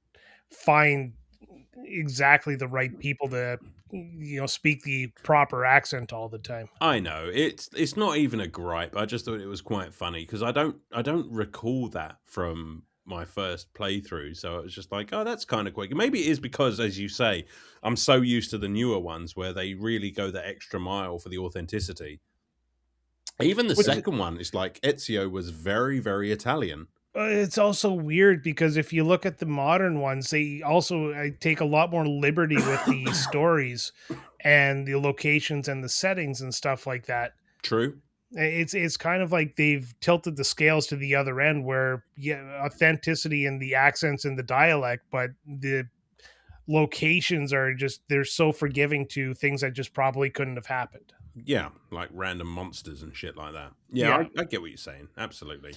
find exactly the right people to, speak the proper accent all the time. I know it's not even a gripe. I just thought it was quite funny because I don't recall that from my first playthrough. So it was just like, oh, that's kind of quick. Maybe it is because, as you say, I'm so used to the newer ones where they really go the extra mile for the authenticity. Even the Which second one is like Ezio was very, very Italian. it's also weird because if you look at the modern ones, they also take a lot more liberty with the stories and the locations and the settings and stuff like that. True. It's kind of like they've tilted the scales to the other end, where yeah, authenticity in the accents and the dialect, but the locations are just they're so forgiving to things that just probably couldn't have happened. Yeah, like random monsters and shit like that. Yeah, Yeah. I get what you're saying. Absolutely.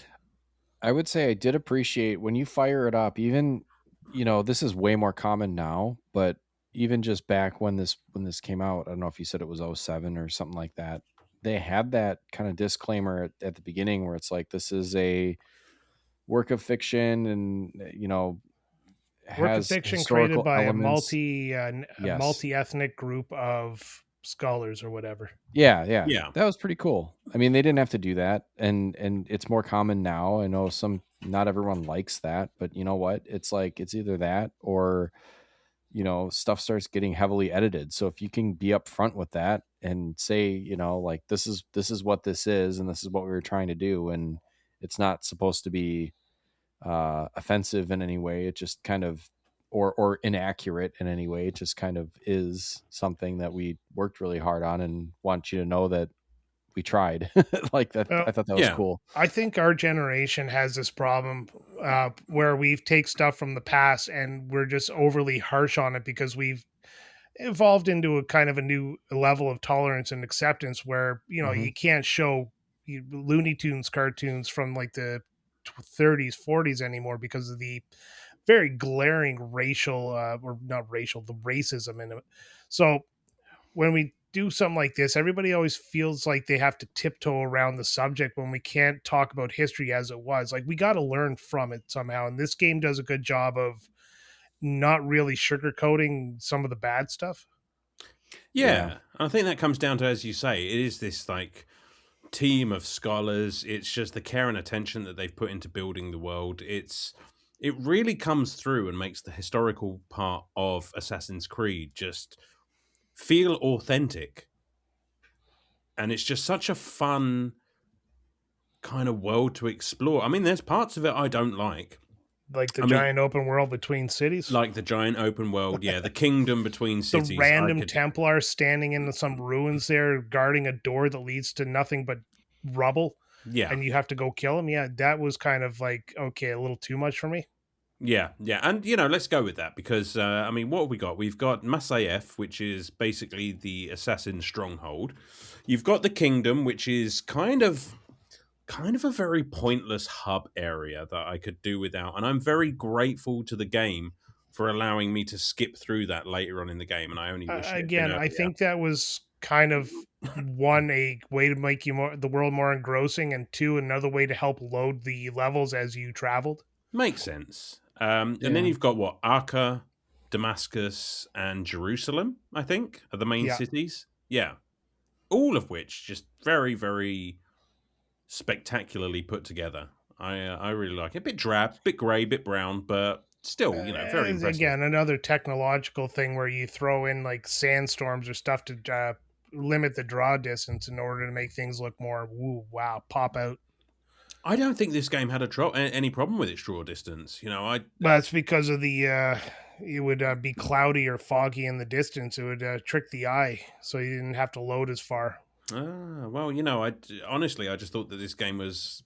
I would say I did appreciate when you fire it up, even, this is way more common now, but even just back when this came out, I don't know if you said it was '07 or something like that. They had that kind of disclaimer at the beginning where it's like this is a work of fiction and Work of has fiction created historical by a elements. Yes. multi-ethnic group of scholars or whatever. Yeah. Yeah. That was pretty cool. I mean, they didn't have to do that, and it's more common now. I know not everyone likes that, but you know what? It's like it's either that or stuff starts getting heavily edited. So if you can be upfront with that and say, like this is what this is and this is what we were trying to do, and it's not supposed to be offensive in any way. It just kind of or inaccurate in any way. It just kind of is something that we worked really hard on and want you to know that we tried. Like that. Well, I thought that was Yeah. cool. I think our generation has this problem where we've take stuff from the past and we're just overly harsh on it because we've evolved into a kind of a new level of tolerance and acceptance where Hmm. you can't show Looney Tunes cartoons from like the 30s 40s anymore because of the very glaring racial or not racial the racism in it. So when we do something like this, everybody always feels like they have to tiptoe around the subject when we can't talk about history as it was. Like we got to learn from it somehow, and this game does a good job of not really sugarcoating some of the bad stuff. Yeah. I think that comes down to, as you say, it is this like team of scholars. It's just the care and attention that they've put into building the world. It really comes through and makes the historical part of Assassin's Creed just feel authentic. And it's just such a fun kind of world to explore. I mean, there's parts of it I don't like. Like the I mean, giant open world between cities. like the giant open world, yeah, the kingdom between The cities. random Templars standing in some ruins there, guarding a door that leads to nothing but rubble, Yeah, and you have to go kill them. Yeah, that was kind of like, okay, a little too much for me. yeah, and let's go with that because I mean, what have we got? We've got Masayef, which is basically the assassin stronghold. You've got the kingdom, which is kind of a very pointless hub area that I could do without, and I'm very grateful to the game for allowing me to skip through that later on in the game, and I only wish it had been Again, I earlier. think that was kind of one a way to make the world more engrossing, and two another way to help load the levels as you traveled. Makes sense. And then Yeah. you've got what Acre, Damascus, and Jerusalem. I think are the main Yeah. cities. Yeah, all of which just very, very spectacularly put together. I really like it. A bit drab, bit grey, bit brown, but still, very impressive. Again, another technological thing where you throw in like sandstorms or stuff to limit the draw distance in order to make things look more pop out. I don't think this game had any problem with its draw distance. But that's because of the it would be cloudy or foggy in the distance. It would trick the eye, so you didn't have to load as far. Well, honestly, I just thought that this game was.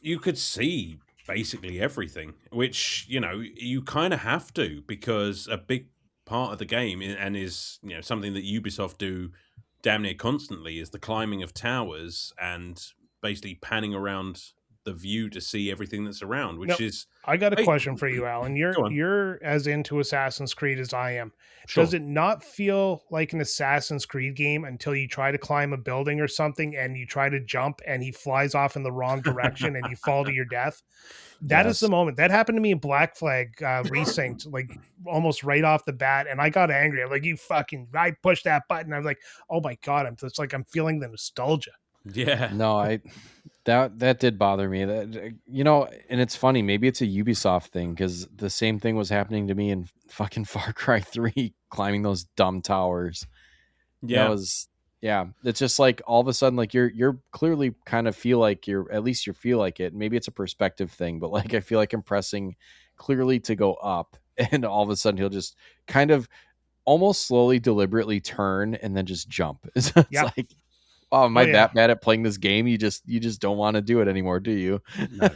You could see basically everything, which, you know, you kind of have to, because a big part of the game and is, you know, something that Ubisoft do damn near constantly is the climbing of towers and basically panning around the view to see everything that's around, No, which is I got a hey, question for you, Alan. go on. You're as into Assassin's Creed as I am. Does Sure. it not feel like an Assassin's Creed game until you try to climb a building or something and you try to jump and he flies off in the wrong direction and you fall to your death? That is the Yes. moment. That happened to me in Black Flag Resynced, like almost right off the bat, and I got angry. I'm like, "You fucking!" I pushed that button. I was like, "Oh my god!" It's like I'm feeling the nostalgia. Yeah. No, that did bother me. That, you know, and it's funny. Maybe it's a Ubisoft thing, because the same thing was happening to me in fucking Far Cry 3, climbing those dumb towers. That Yeah. was, yeah. It's just like all of a sudden, like you're clearly kind of feel like at least you feel like it. Maybe it's a perspective thing, but like I feel like I'm pressing clearly to go up, and all of a sudden he'll just kind of almost slowly, deliberately turn and then just jump. It's Yeah. like, oh, am Oh I yeah. that bad at playing this game? You just don't want to do it anymore, do you? No.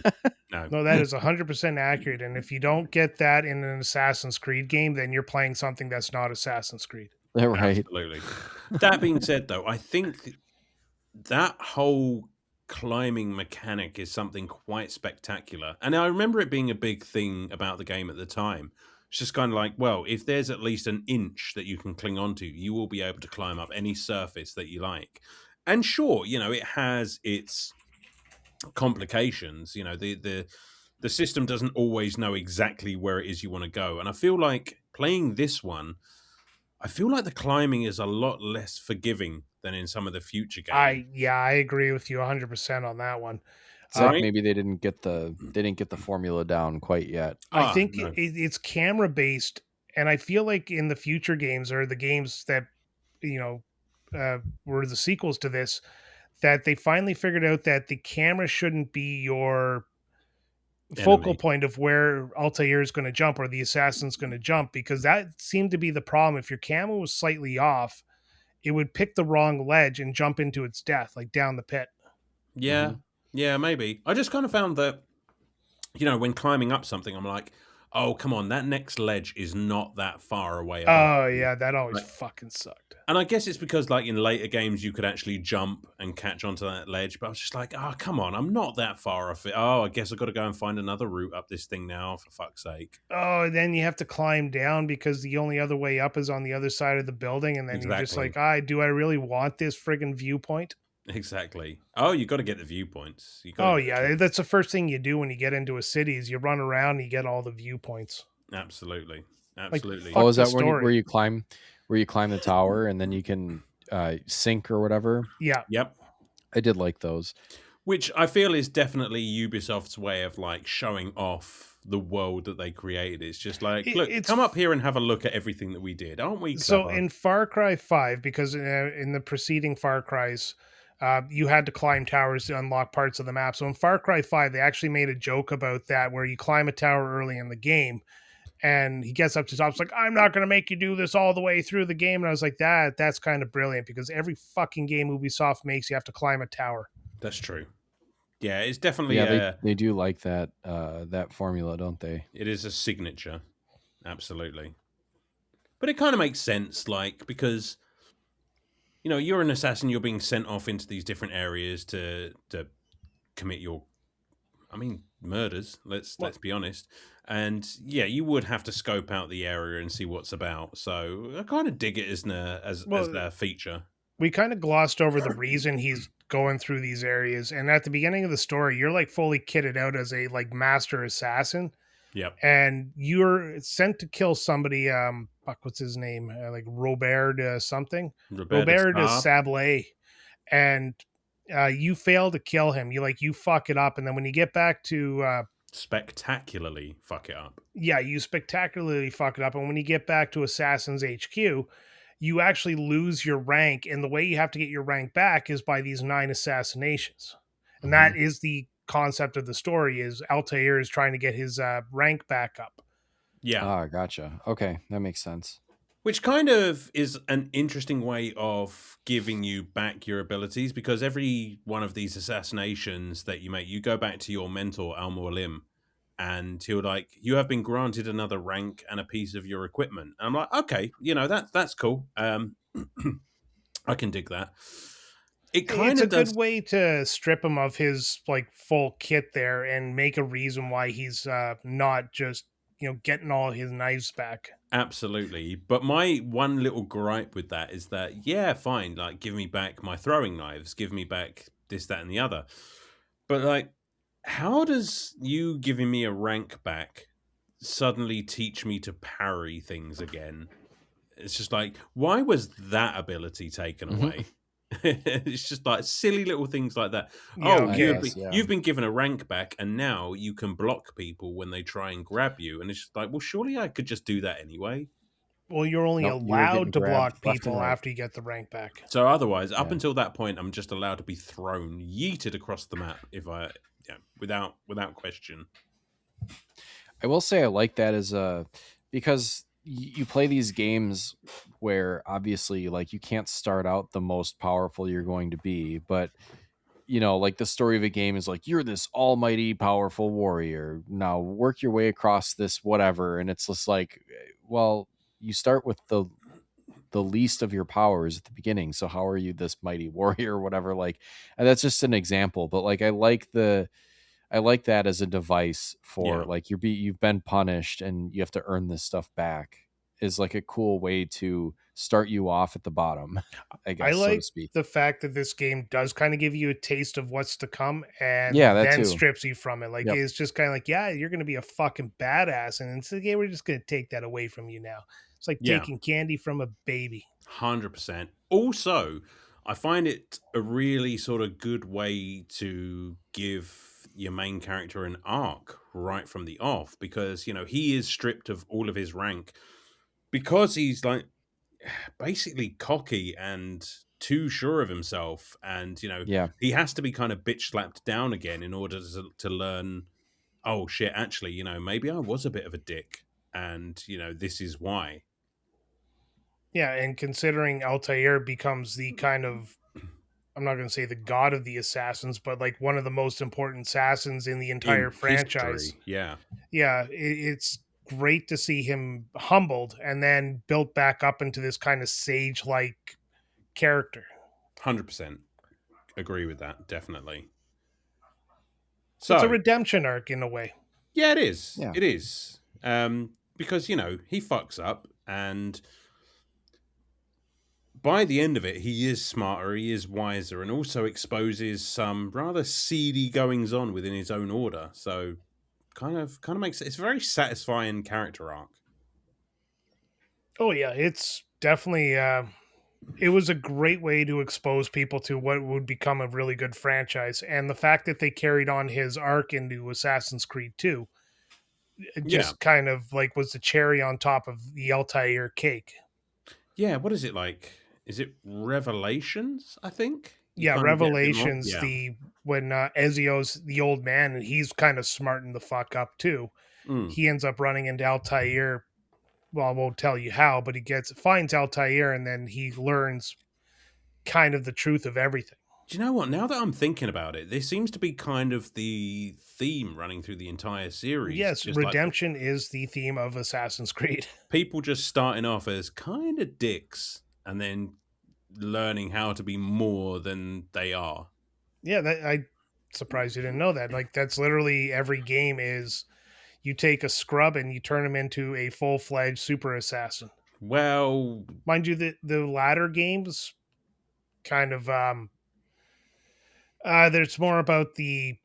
No. No, that is 100% accurate. And if you don't get that in an Assassin's Creed game, then you're playing something that's not Assassin's Creed. Right. Absolutely. That being said, though, I think that whole climbing mechanic is something quite spectacular. And I remember it being a big thing about the game at the time. It's just kind of like, well, if there's at least an inch that you can cling onto, you will be able to climb up any surface that you like. And sure, you know, it has its complications. You know, the system doesn't always know exactly where it is you want to go. And I feel like playing this one, I feel like the climbing is a lot less forgiving than in some of the future games. I agree with you 100% on that one. It's like Right? maybe they didn't get the formula down quite yet. I think No. it's camera based, and I feel like in the future games or the games that you know were the sequels to this, that they finally figured out that the camera shouldn't be your focal Enemy. point of where Altair is going to jump or the assassin's going to jump, because that seemed to be the problem. If your camera was slightly off, it would pick the wrong ledge and jump into its death, like down the pit. Yeah. Mhm. Yeah, maybe. I just kind of found that, you know, when climbing up something, I'm like, oh, come on, that next ledge is not that far away above Oh you. yeah, that always Like, fucking sucked. and I guess it's because, like, in later games, you could actually jump and catch onto that ledge. But I was just like, oh, come on, I'm not that far off it. Oh, I guess I've got to go and find another route up this thing now, for fuck's sake. Oh, and then you have to climb down because the only other way up is on the other side of the building, and then you're just Exactly. like, do I really want this friggin' viewpoint? Exactly. Oh, you got to get the viewpoints. You got Oh to yeah, that's the first thing you do when you get into a city is you run around and you get all the viewpoints. Absolutely. Like, Absolutely. fuck Oh, is the that when story. where you climb the tower and then you can sink or whatever? Yeah, Yep. I did like those. Which I feel is definitely Ubisoft's way of, like, showing off the world that they created. It's just like, look, it's come up here and have a look at everything that we did. Aren't we so clever? in Far Cry 5, because in the preceding Far Cries, you had to climb towers to unlock parts of the map. So in Far Cry 5, they actually made a joke about that, where you climb a tower early in the game, and he gets up to the top. It's like, I'm not going to make you do this all the way through the game. And I was like, that's kind of brilliant, because every fucking game Ubisoft makes, you have to climb a tower. That's true. Yeah, it's definitely Yeah, they do like that that formula, don't they? it is a signature. Absolutely. But it kind of makes sense, like, because, you know, you're an assassin, you're being sent off into these different areas to commit your, I mean, murders, let's be honest. And yeah, you would have to scope out the area and see what's about. So I kind of dig it as their feature. We kind of glossed over the reason he's going through these areas. And at the beginning of the story, you're like fully kitted out as a like master assassin, Yep. and you're sent to kill somebody. What's his name? Like Robert something. Robert de Sablé, and you fail to kill him. You fuck it up, and then when you get back to spectacularly fuck it up. yeah, you spectacularly fuck it up, and when you get back to Assassin's HQ, you actually lose your rank, and the way you have to get your rank back is by these 9 assassinations. And that is the concept of the story, is Altair is trying to get his rank back up. Yeah. Ah, gotcha. Okay, that makes sense. Which kind of is an interesting way of giving you back your abilities, because every one of these assassinations that you make, you go back to your mentor, Al Mualim, and he'll like, you have been granted another rank and a piece of your equipment. And I'm like, okay, that's cool. I can dig that. It kind It's a of good does. way to strip him of his like full kit there and make a reason why he's not just getting all his knives back. Absolutely. But my one little gripe with that is that, yeah, fine, like, give me back my throwing knives, give me back this, that, and the other. But, like, how does you giving me a rank back suddenly teach me to parry things again? It's just like, why was that ability taken away? It's just like silly little things like that. Yeah, Oh, okay. you've been given a rank back, and now you can block people when they try and grab you. And it's just like, well, surely I could just do that anyway. Well, you're only Nope, you were getting allowed to grabbed block left and people right. after you get the rank back. So otherwise, up Yeah. until that point, I'm just allowed to be thrown, yeeted across the map without question. I will say I like that as because you play these games where obviously like you can't start out the most powerful you're going to be, but like the story of a game is like, you're this almighty powerful warrior. Now work your way across this whatever. And it's just like, well, you start with the least of your powers at the beginning. So how are you this mighty warrior or whatever? Like, and that's just an example, but like, I like that as a device for Yeah. like you've been punished and you have to earn this stuff back is like a cool way to start you off at the bottom, I guess, I so to like speak. the fact that this game does kind of give you a taste of what's to come and Yeah, that then too. strips you from it. Like Yep. it's just kind of like, yeah, you're going to be a fucking badass, and it's like, yeah, we're just going to take that away from you now. It's like Yeah. taking candy from a baby. 100%. Also, I find it a really sort of good way to give your main character an arc right from the off, because he is stripped of all of his rank because he's like basically cocky and too sure of himself, and Yeah. he has to be kind of bitch slapped down again in order to learn, oh shit, actually, maybe I was a bit of a dick, and this is why. Yeah, and considering Altair becomes the kind of, I'm not going to say the god of the assassins, but like one of the most important assassins in the entire In franchise. history, yeah. Yeah, it's great to see him humbled and then built back up into this kind of sage like character. 100% agree with that, definitely. So it's a So, redemption arc in a way. yeah, it is. Yeah. It is. Because, he fucks up, and by the end of it, he is smarter, he is wiser, and also exposes some rather seedy goings on within his own order. So, kind of makes it's a very satisfying character arc. Oh yeah, it's definitely it was a great way to expose people to what would become a really good franchise, and the fact that they carried on his arc into Assassin's Creed 2 it Yeah. just kind of like was the cherry on top of the Altair cake. Yeah, what is it like? Is it Revelations, I think? You Yeah, kind of get a bit more? Revelations, Yeah. the when Ezio's the old man and he's kind of smarting the fuck up too. Mm. He ends up running into Altair. Well, I won't tell you how, but he finds Altair and then he learns kind of the truth of everything. Do you know what? Now that I'm thinking about it, this seems to be kind of the theme running through the entire series. Yes, Just like redemption is the theme of Assassin's Creed. people just starting off as kind of dicks and then learning how to be more than they are. Yeah, I surprised you didn't know that. Like that's literally every game is you take a scrub and you turn him into a full-fledged super assassin. Well, Mind you, the latter games kind of there's more about the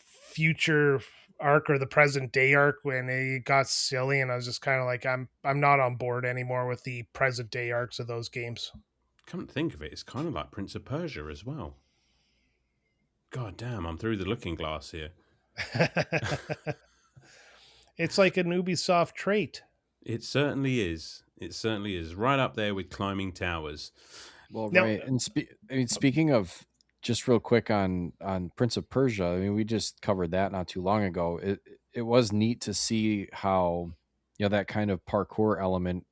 future arc or the present day arc when it got silly, and I was just kind of like, I'm not on board anymore with the present day arcs of those games. come to think of it, it's kind of like Prince of Persia as well. God damn, I'm through the looking glass here. It's like an Ubisoft trait. It certainly is. It certainly is. Right up there with climbing towers. Well, Now- right. And speaking of, just real quick on Prince of Persia, I mean, we just covered that not too long ago. It was neat to see how, that kind of parkour element,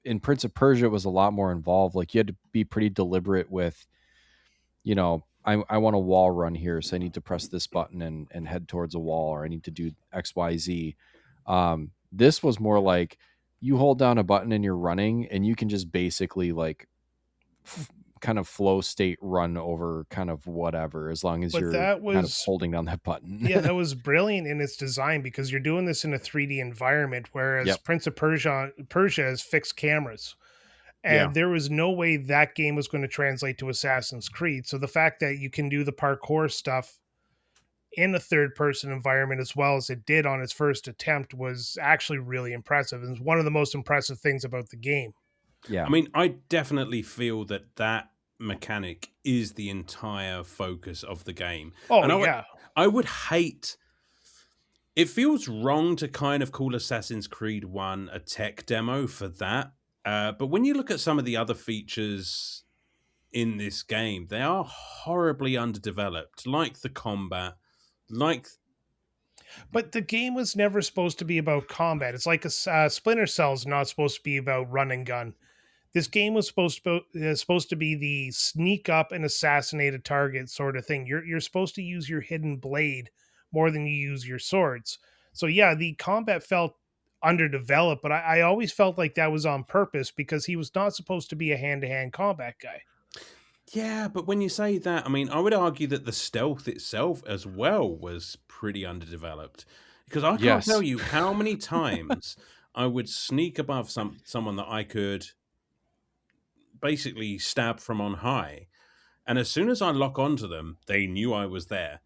in Prince of Persia, it was a lot more involved. Like you had to be pretty deliberate with, I want a wall run here, so I need to press this button and head towards a wall, or I need to do XYZ. This was more like you hold down a button and you're running, and you can just basically like kind of flow state run over kind of whatever, as long as But you're that kind of was holding down that button. yeah, that was brilliant in its design because you're doing this in a 3D environment, whereas Yep. Prince of Persia has fixed cameras. Yeah. And there was no way that game was going to translate to Assassin's Creed. So the fact that you can do the parkour stuff in a third person environment as well as it did on its first attempt was actually really impressive. And it's one of the most impressive things about the game. Yeah. I mean, I definitely feel that mechanic is the entire focus of the game. Oh, And yeah. I would hate. It feels wrong to kind of call Assassin's Creed 1 a tech demo for that. But when you look at some of the other features in this game, they are horribly underdeveloped, like the combat, like. But the game was never supposed to be about combat. It's like a Splinter Cell's not supposed to be about run and gun. This game was supposed to be the sneak up and assassinate a target sort of thing. You're supposed to use your hidden blade more than you use your swords. So yeah, the combat felt underdeveloped, but I always felt like that was on purpose because he was not supposed to be a hand-to-hand combat guy. Yeah, but when you say that, I mean, I would argue that the stealth itself as well was pretty underdeveloped. Because I can't tell Yes. you how many times I would sneak above someone that I could basically stab from on high. And as soon as I lock onto them, they knew I was there.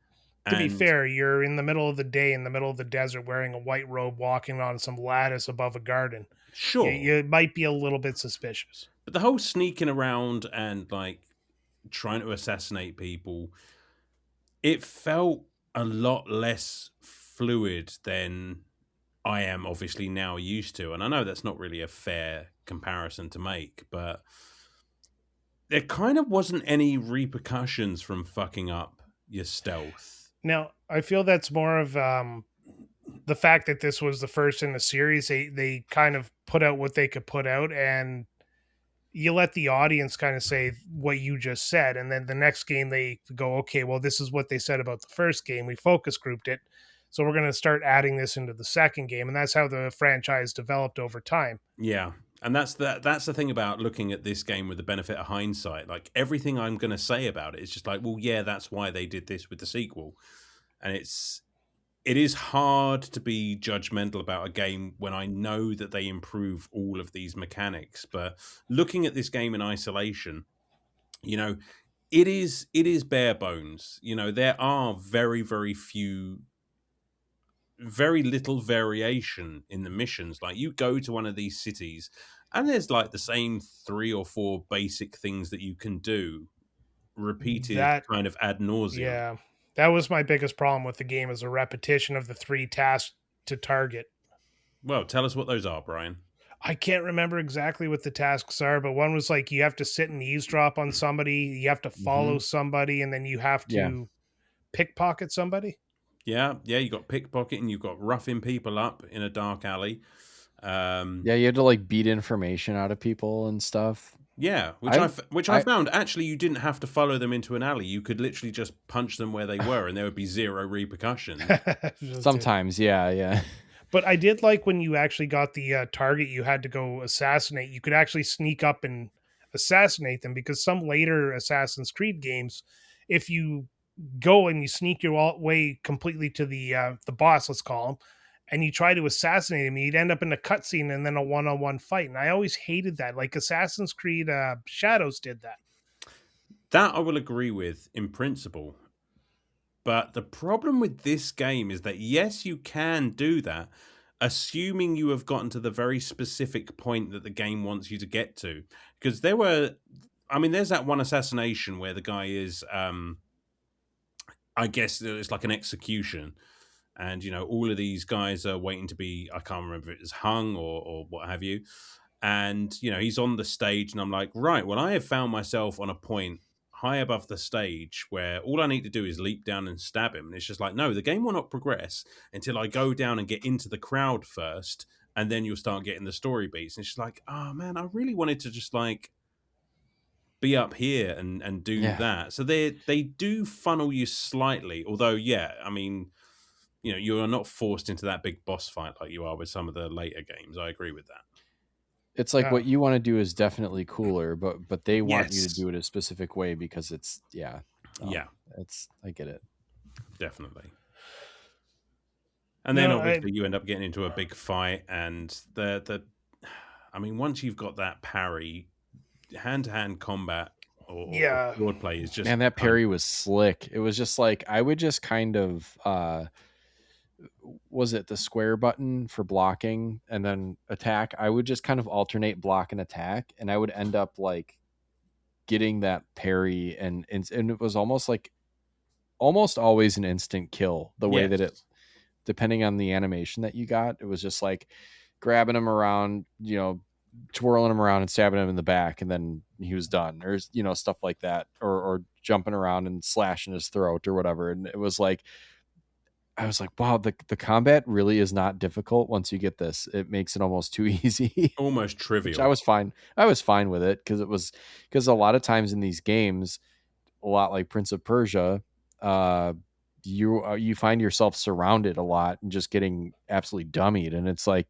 To be And fair, you're in the middle of the day in the middle of the desert wearing a white robe walking on some lattice above a garden. sure, You might be a little bit suspicious. but the whole sneaking around and like trying to assassinate people, it felt a lot less fluid than I am obviously now used to. And I know that's not really a fair comparison to make, but there kind of wasn't any repercussions from fucking up your stealth. Now, I feel that's more of the fact that this was the first in the series. They kind of put out what they could put out, and you let the audience kind of say what you just said, and then the next game they go, okay, well, this is what they said about the first game. We focus grouped it, so we're going to start adding this into the second game, and that's how the franchise developed over time. Yeah. And that's the thing about looking at this game with the benefit of hindsight. Like everything I'm going to say about it is just like, well, yeah, that's why they did this with the sequel. And it is hard to be judgmental about a game when I know that they improve all of these mechanics. But looking at this game in isolation, you know, it is bare bones. You know, there are very, very few, very little variation in the missions. Like you go to one of these cities and there's like the same 3 or 4 basic things that you can do repeated That kind of ad nauseum. Yeah, that was my biggest problem with the game, is a repetition of the 3 tasks to target. Well, tell us what those are, Brian. I can't remember exactly what the tasks are, but one was like you have to sit and eavesdrop on somebody, you have to follow somebody, and then you have to Yeah. pickpocket somebody. Yeah, you got pickpocketing, you've got roughing people up in a dark alley. Yeah, you had to like beat information out of people and stuff. Yeah, which I found actually you didn't have to follow them into an alley. You could literally just punch them where they were, and there would be zero repercussions. Sometimes, yeah. But I did like when you actually got the target you had to go assassinate. You could actually sneak up and assassinate them, because some later Assassin's Creed games, if you go and you sneak your way completely to the boss, let's call him, and you try to assassinate him, you'd end up in a cutscene and then a one-on-one fight. And I always hated that. Like Assassin's Creed Shadows did that. That I will agree with in principle. But the problem with this game is that, yes, you can do that, assuming you have gotten to the very specific point that the game wants you to get to. Because there's that one assassination where the guy is, I guess it's like an execution. And, you know, all of these guys are waiting to be, I can't remember if it's hung or what have you. And, you know, he's on the stage and I'm like, right, well, I have found myself on a point high above the stage where all I need to do is leap down and stab him. And it's just like, no, the game will not progress until I go down and get into the crowd first. And then you'll start getting the story beats. And it's just like, oh man, I really wanted to just like be up here and do that. So they do funnel you slightly, although I mean, you are not forced into that big boss fight like you are with some of the later games. I agree with that. It's like what you want to do is definitely cooler, but they want you to Yes. do it a specific way because it's I get it. Definitely. And then obviously you end up getting into a big fight, and I mean, once you've got that parry, hand-to-hand combat or sword play is just, man, that parry was slick. It was just like I would just kind of was it the square button for blocking and then attack? I would just kind of alternate block and attack, and I would end up like getting that parry, and it was almost always an instant kill. The way that it, depending on the animation that you got, it was just like grabbing him around, twirling him around and stabbing him in the back, and then he was done, or stuff like that, or jumping around and slashing his throat or whatever. And it was like, I was like, wow, the combat really is not difficult once you get this. It makes it almost too easy. Almost trivial. Which I was fine with it, because a lot of times in these games, a lot like Prince of Persia, you find yourself surrounded a lot and just getting absolutely dummied. And it's like,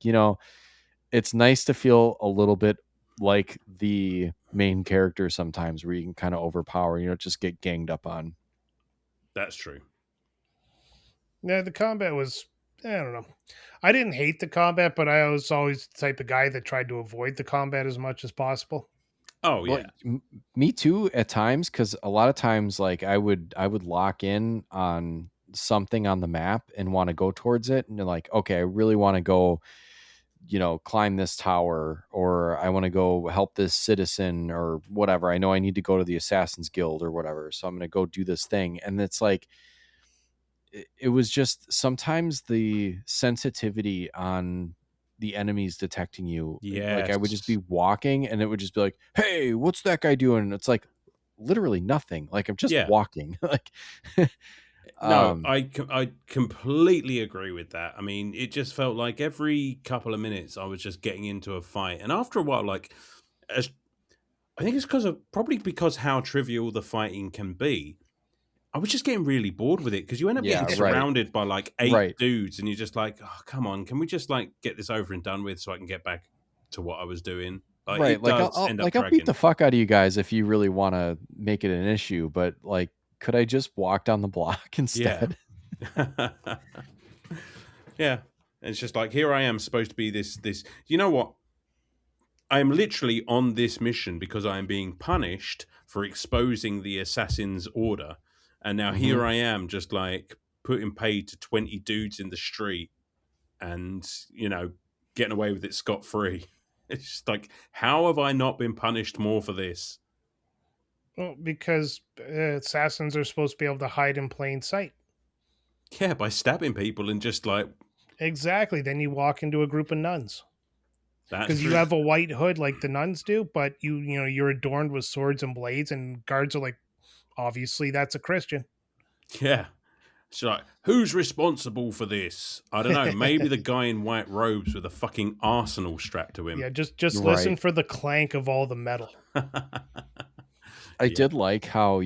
it's nice to feel a little bit like the main character sometimes, where you can kind of overpower, just get ganged up on. That's true. Yeah, the combat was, I don't know. I didn't hate the combat, but I was always the type of guy that tried to avoid the combat as much as possible. Oh yeah, me too at times, because a lot of times, like I would lock in on something on the map and want to go towards it, and you're like, okay, I really want to go, climb this tower, or I want to go help this citizen or whatever. I know I need to go to the Assassin's Guild or whatever, so I'm going to go do this thing. And it's like, it was just sometimes the sensitivity on the enemies detecting you. Like I would just be walking and it would just be like, hey, what's that guy doing? And it's like literally nothing. Like I'm just walking. Like, no, I completely agree with that. I mean, it just felt like every couple of minutes I was just getting into a fight. And after a while, like, I think it's probably because how trivial the fighting can be. I was just getting really bored with it, because you end up getting surrounded by like 8 dudes, and you're just like, oh, come on, can we just like get this over and done with so I can get back to what I was doing? Like, I'll beat the fuck out of you guys if you really want to make it an issue, but like, could I just walk down the block instead? Yeah. And it's just like, here I am supposed to be this, you know what? I am literally on this mission because I am being punished for exposing the Assassin's Order. And now here I am just like putting paid to 20 dudes in the street and, getting away with it scot-free. It's just like, how have I not been punished more for this? Well, because assassins are supposed to be able to hide in plain sight. Yeah, by stabbing people and just like... Exactly. Then you walk into a group of nuns. Because you have a white hood like the nuns do, but you're adorned with swords and blades, and guards are like, obviously that's a Christian. Yeah. It's like, who's responsible for this? I don't know. Maybe the guy in white robes with a fucking arsenal strapped to him. Yeah, just listen for the clank of all the metal. I did like how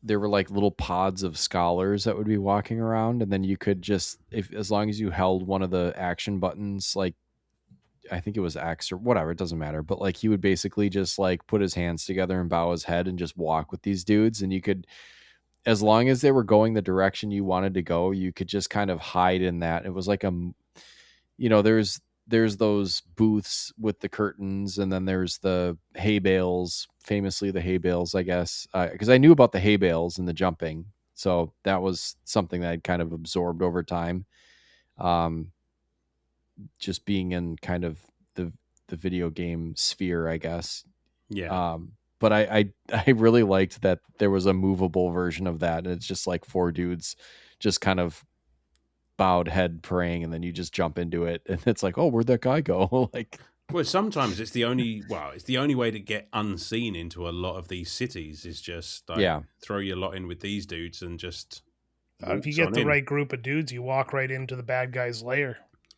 there were like little pods of scholars that would be walking around, and then you could just, as long as you held one of the action buttons, like I think it was X or whatever, it doesn't matter, but like he would basically just like put his hands together and bow his head and just walk with these dudes, and you could, as long as they were going the direction you wanted to go, you could just kind of hide in that. It was like there's those booths with the curtains, and then there's the hay bales, famously the hay bales, I guess, because I knew about the hay bales and the jumping, so that was something that I'd kind of absorbed over time. Just being in kind of the video game sphere, I guess. Yeah. But I really liked that there was a movable version of that, and it's just like 4 dudes just kind of bowed head praying, and then you just jump into it, and it's like, oh, where'd that guy go? Like, well, sometimes it's the only way to get unseen into a lot of these cities is just like, throw your lot in with these dudes and just if you get the right group of dudes, you walk right into the bad guy's lair.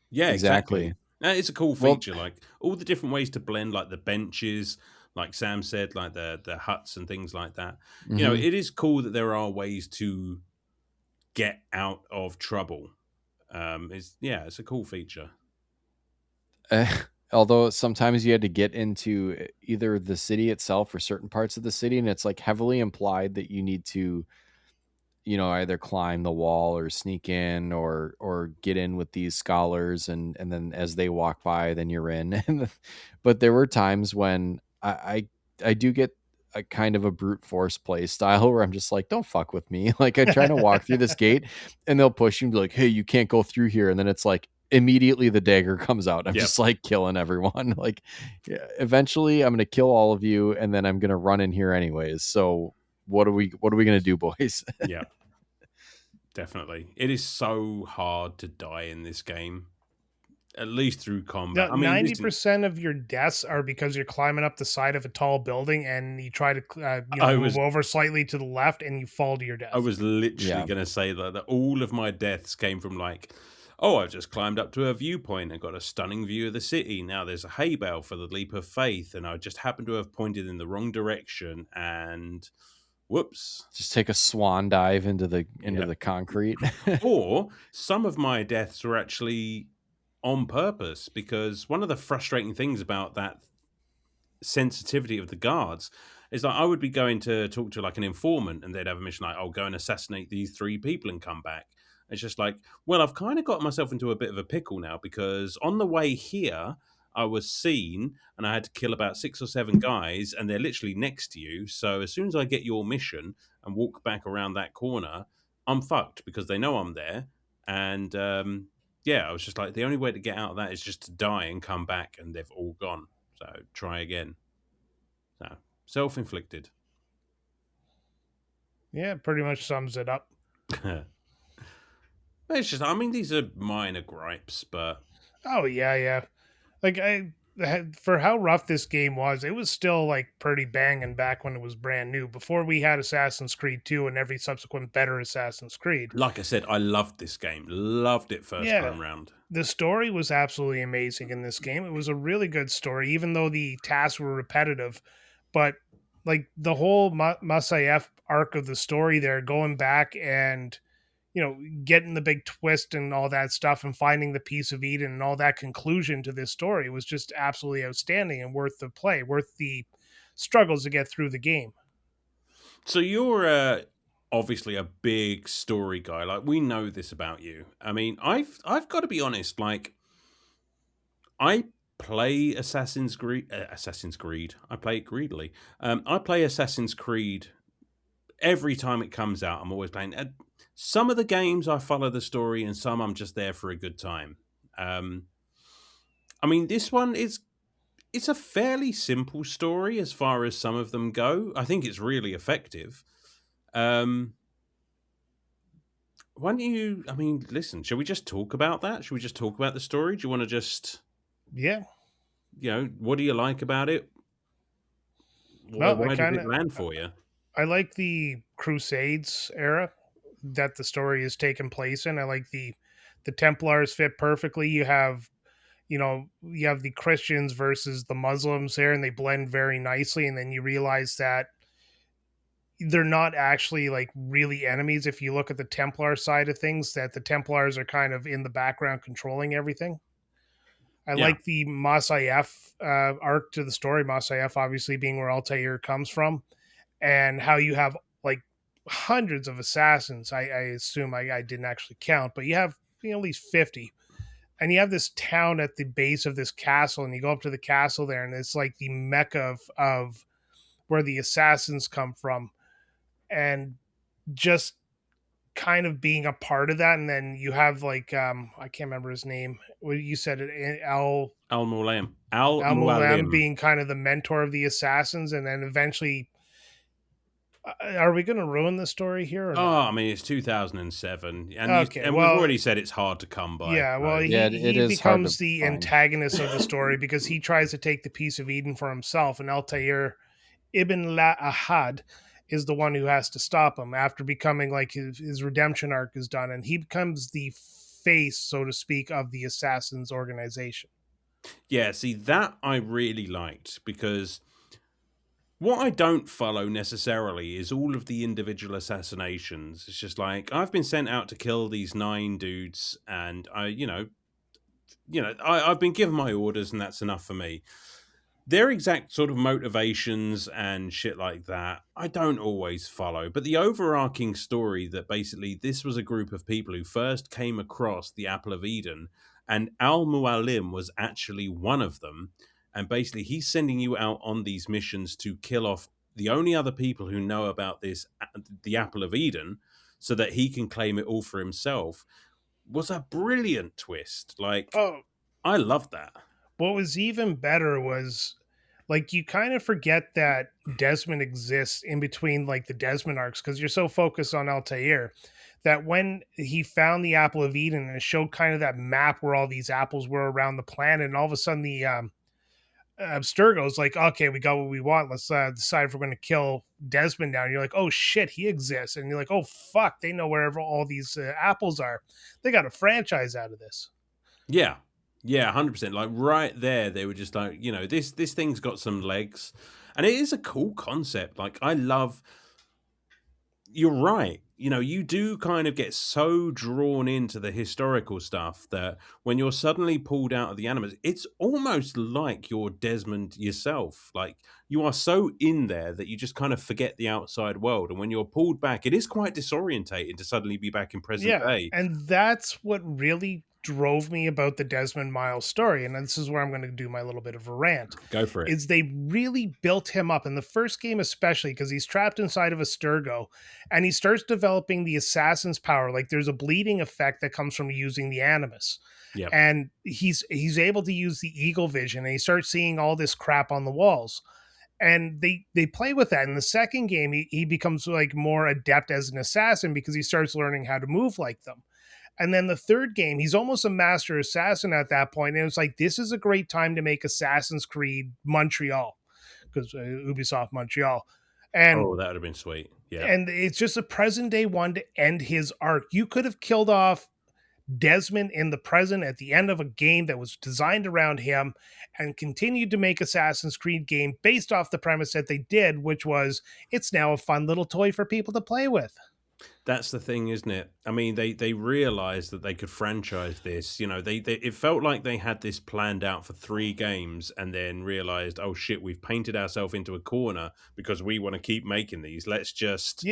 Yeah, exactly. It's a cool feature, like all the different ways to blend, like the benches, like Sam said, like the huts and things like that. Mm-hmm. You know, it is cool that there are ways to get out of trouble. It's a cool feature. Although sometimes you had to get into either the city itself or certain parts of the city, and it's like heavily implied that you need to, either climb the wall or sneak in or get in with these scholars, and then as they walk by, then you're in. But there were times when I do get a kind of a brute force play style where I'm just like, don't fuck with me. Like, I'm trying to walk through this gate and they'll push you and be like, hey, you can't go through here. And then it's like immediately the dagger comes out. I'm just like killing everyone. Like, yeah, eventually I'm going to kill all of you and then I'm going to run in here anyways. So what are we going to do, boys? Yeah, definitely. It is so hard to die in this game, at least through combat. No, 90% of your deaths are because you're climbing up the side of a tall building and you try to move over slightly to the left and you fall to your death. I was literally going to say that all of my deaths came from like, oh, I've just climbed up to a viewpoint and got a stunning view of the city. Now there's a hay bale for the leap of faith, and I just happened to have pointed in the wrong direction, and whoops! Just take a swan dive into the concrete. Or some of my deaths were actually on purpose, because one of the frustrating things about that sensitivity of the guards is that I would be going to talk to like an informant, and they'd have a mission like, "I'll go and assassinate these 3 people and come back." It's just like, well, I've kind of got myself into a bit of a pickle now, because on the way here, I was seen and I had to kill about 6 or 7 guys, and they're literally next to you. So as soon as I get your mission and walk back around that corner, I'm fucked because they know I'm there. And I was just like, the only way to get out of that is just to die and come back, and they've all gone. So try again. So self-inflicted. Yeah, pretty much sums it up. It's just, I mean, these are minor gripes, but... Oh, yeah. Like, for how rough this game was, it was still, like, pretty banging back when it was brand new, before we had Assassin's Creed 2 and every subsequent better Assassin's Creed. Like I said, I loved this game. Loved it first time round. The story was absolutely amazing in this game. It was a really good story, even though the tasks were repetitive. But, like, the whole Masayef arc of the story there, going back and... getting the big twist and all that stuff and finding the piece of Eden and all that conclusion to this story was just absolutely outstanding and worth the play, worth the struggles to get through the game. So you're obviously a big story guy. Like, we know this about you. I mean, I've got to be honest, like, I play Assassin's Creed. I play it greedily. I play Assassin's Creed every time it comes out. I'm always playing. Some of the games I follow the story, and some I'm just there for a good time. I mean, this one it's a fairly simple story as far as some of them go. I think it's really effective. Why don't you? I mean, listen. Shall we just talk about that? Shall we just talk about the story? Do you want to just? Yeah. What do you like about it? Why did it land for you? I like the Crusades era that the story is taking place in. I like the Templars fit perfectly. You have the Christians versus the Muslims there, and they blend very nicely. And then you realize that they're not actually like really enemies. If you look at the Templar side of things, that the Templars are kind of in the background controlling everything. I like the Masayef arc to the story. Masayef obviously being where Altaïr comes from, and how you have like hundreds of assassins. I assume I didn't actually count, but you have at least 50. And you have this town at the base of this castle, and you go up to the castle there, and it's like the mecca of where the assassins come from. And just kind of being a part of that. And then you have like I can't remember his name. Well, you said it, Al-Mualim. Al-Mualim being kind of the mentor of the assassins, and then eventually are we going to ruin the story here? Or I mean, it's 2007, and we've already said it's hard to come by. Yeah, well, he becomes the antagonist of the story because he tries to take the piece of Eden for himself, and Altaïr Ibn-La'Ahad is the one who has to stop him after becoming like his redemption arc is done, and he becomes the face, so to speak, of the Assassins organization. Yeah, see, that I really liked, because What I don't follow necessarily is all of the individual assassinations. It's just like I've been sent out to kill these 9 dudes, and I've been given my orders, and that's enough for me. Their exact sort of motivations and shit like that, I don't always follow. But the overarching story that basically this was a group of people who first came across the Apple of Eden, and Al Mualim was actually one of them. And basically, he's sending you out on these missions to kill off the only other people who know about this, the Apple of Eden, so that he can claim it all for himself, was a brilliant twist. Like, Oh, I love that. what was even better was like you kind of forget that Desmond exists in between like the Desmond arcs because you're so focused on Altair that when he found the Apple of Eden and it showed kind of that map where all these apples were around the planet, and all of a sudden the Abstergo's like, okay, we got what we want. Let's decide if we're going to kill Desmond now. And you're like, oh shit, he exists. And you're like, oh fuck, they know wherever all these apples are. They got a franchise out of this. Yeah. Yeah, 100%. Like right there, they were just like, this thing's got some legs. And it is a cool concept. Like I love, you're right. You do kind of get so drawn into the historical stuff that when you're suddenly pulled out of the animals, it's almost like you're Desmond yourself. Like you are so in there that you just kind of forget the outside world. And when you're pulled back, it is quite disorientating to suddenly be back in present Yeah. day. And that's what really drove me about the Desmond Miles story. And this is where I'm going to do my little bit of a rant. Go for it. Is they really built him up in the first game, especially because he's trapped inside of a Sturgo and he starts developing the assassin's power. Like there's a bleeding effect that comes from using the animus. Yeah. And he's able to use the eagle vision and he starts seeing all this crap on the walls. And they play with that. In the second game, he becomes like more adept as an assassin because he starts learning how to move like them. And then the third game, he's almost a master assassin at that point. And it's like, this is a great time to make Assassin's Creed Montreal, because Ubisoft Montreal. And that would have been sweet. Yeah. And it's just a present day one to end his arc. You could have killed off Desmond in the present at the end of a game that was designed around him and continued to make Assassin's Creed game based off the premise that they did, which was it's now a fun little toy for people to play with. That's the thing, isn't it? I mean, they realized that they could franchise this. It felt like they had this planned out for 3 games and then realized, oh shit, we've painted ourselves into a corner because we want to keep making these. Let's just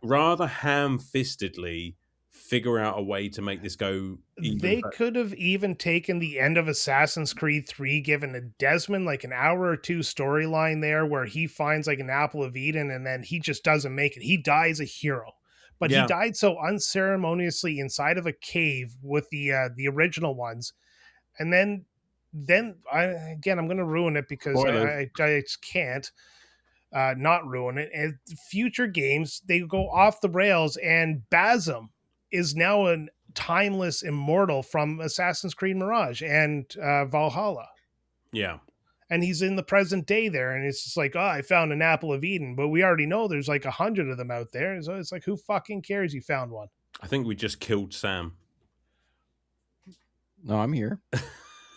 rather ham-fistedly figure out a way to make this go even They better. could have even taken the end of Assassin's Creed 3, given a Desmond like an hour or 2 storyline there where he finds like an Apple of Eden and then he just doesn't make it. He dies a hero. But he died so unceremoniously inside of a cave with the original ones. And then I'm going to ruin it because I just can't not ruin it. And future games, they go off the rails, and Basim is now a timeless immortal from Assassin's Creed Mirage and Valhalla. Yeah. And he's in the present day there, and it's just like, oh, I found an Apple of Eden, but we already know there's like 100 of them out there. So it's like, who fucking cares you found one? I think we just killed Sam. No, I'm here.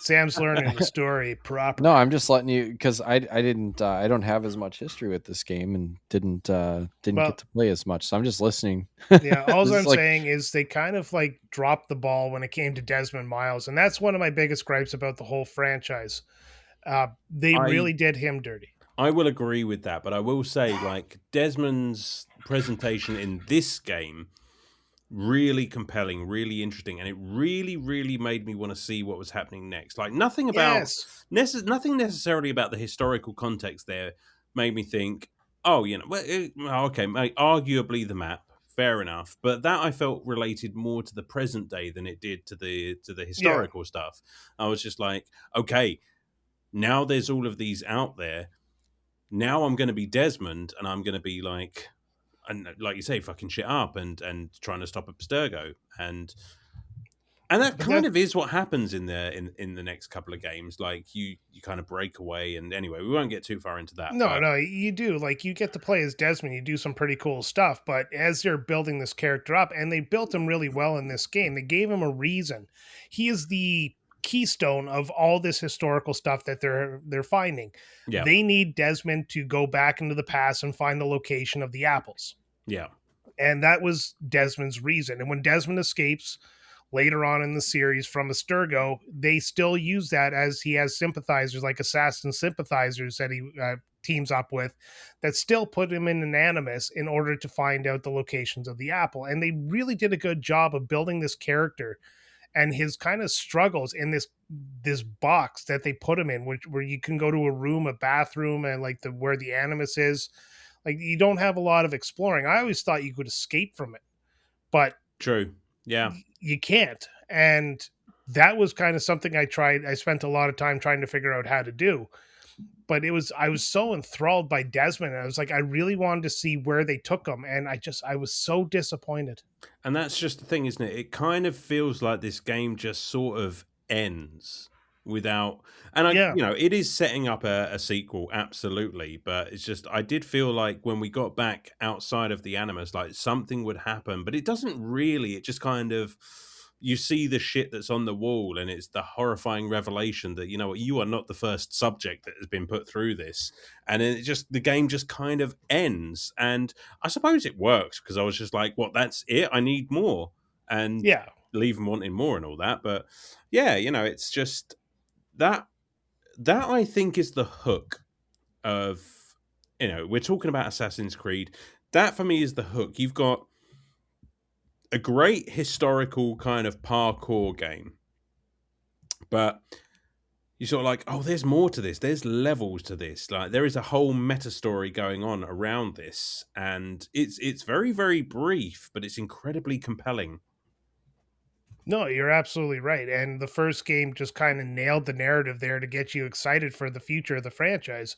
Sam's learning the story properly. No, I'm just letting you, because I don't have as much history with this game and didn't get to play as much, so I'm just listening. Yeah, all I'm saying is they kind of like dropped the ball when it came to Desmond Miles, and that's one of my biggest gripes about the whole franchise. They really did him dirty. I will agree with that, but I will say, like, Desmond's presentation in this game, really compelling, really interesting, and it really, really made me want to see what was happening next. Like, nothing about nothing necessarily about the historical context there made me think, oh, okay, arguably the map, fair enough, but that I felt related more to the present day than it did to the historical stuff. I was just like, okay, now there's all of these out there. Now I'm going to be Desmond, and I'm going to be like, and like you say, fucking shit up and trying to stop Abstergo, and that kind of is what happens in the next couple of games. Like you kind of break away, and anyway, we won't get too far into that. No, you do. Like you get to play as Desmond, you do some pretty cool stuff. But as they're building this character up, and they built him really well in this game, they gave him a reason. He is the keystone of all this historical stuff that they're finding. Yeah. They need Desmond to go back into the past and find the location of the apples. Yeah. And that was Desmond's reason. And when Desmond escapes later on in the series from Asturgo, they still use that, as he has sympathizers, like assassin sympathizers that he teams up with, that still put him in an animus in order to find out the locations of the apple. And they really did a good job of building this character and his kind of struggles in this box that they put him in, where you can go to a room, a bathroom, and like where the animus is. Like, you don't have a lot of exploring. I always thought you could escape from it, but True. Yeah. you can't. And that was kind of something I spent a lot of time trying to figure out how to do. But I was so enthralled by Desmond, and I was like, I really wanted to see where they took him, and I was so disappointed. And that's just the thing, isn't it? It kind of feels like this game just sort of ends without, and Yeah. it is setting up a sequel, absolutely. But it's just, I did feel like when we got back outside of the Animus, like something would happen, but it doesn't really. It just kind of, you see the shit that's on the wall, and it's the horrifying revelation that, you are not the first subject that has been put through this. And then the game just kind of ends. And I suppose it works, because I was just like, what, that's it? I need more. And Yeah. leave them wanting more and all that. But yeah, it's just that I think is the hook of, we're talking about Assassin's Creed. That for me is the hook. You've got a great historical kind of parkour game, but you're sort of like, oh, there's more to this. There's levels to this. Like, there is a whole meta story going on around this, and it's very, very brief, but it's incredibly compelling. No, you're absolutely right. And the first game just kind of nailed the narrative there to get you excited for the future of the franchise.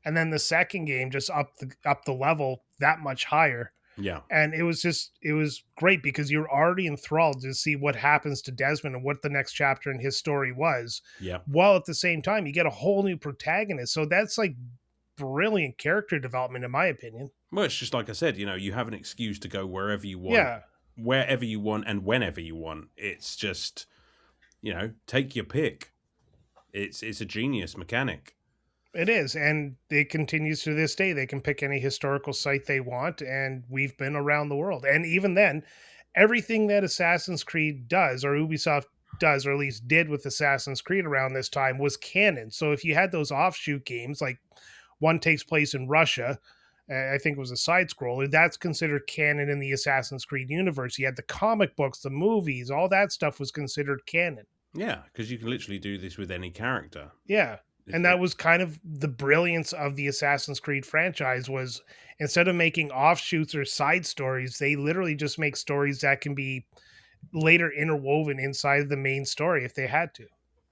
And then the second game just up the level that much higher. Yeah. And it was great because you're already enthralled to see what happens to Desmond and what the next chapter in his story was. Yeah. While at the same time, you get a whole new protagonist. So that's like brilliant character development, in my opinion. Well, it's just like I said, you have an excuse to go wherever you want. Yeah. Wherever you want and whenever you want. It's just, take your pick. It's a genius mechanic. It is, and it continues to this day. They can pick any historical site they want, and we've been around the world. And even then, everything that Assassin's Creed does, or Ubisoft does, or at least did with Assassin's Creed around this time, was canon. So if you had those offshoot games, like one takes place in Russia, I think it was a side scroller, that's considered canon in the Assassin's Creed universe. You had the comic books, the movies, all that stuff was considered canon. Yeah, because you can literally do this with any character. Yeah. And that was kind of the brilliance of the Assassin's Creed franchise, was instead of making offshoots or side stories, they literally just make stories that can be later interwoven inside the main story if they had to.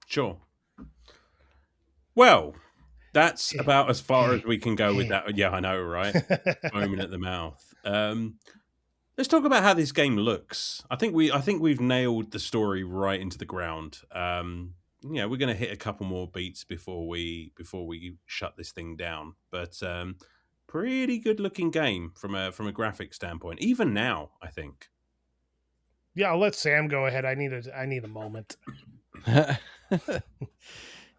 Sure. Well, that's about as far as we can go with that. Yeah, I know, right? Foaming at the mouth. Let's talk about how this game looks. I think we've nailed the story right into the ground. We're going to hit a couple more beats before we shut this thing down. But pretty good looking game from a graphic standpoint, even now, I think. Yeah, I'll let Sam go ahead. I need a moment.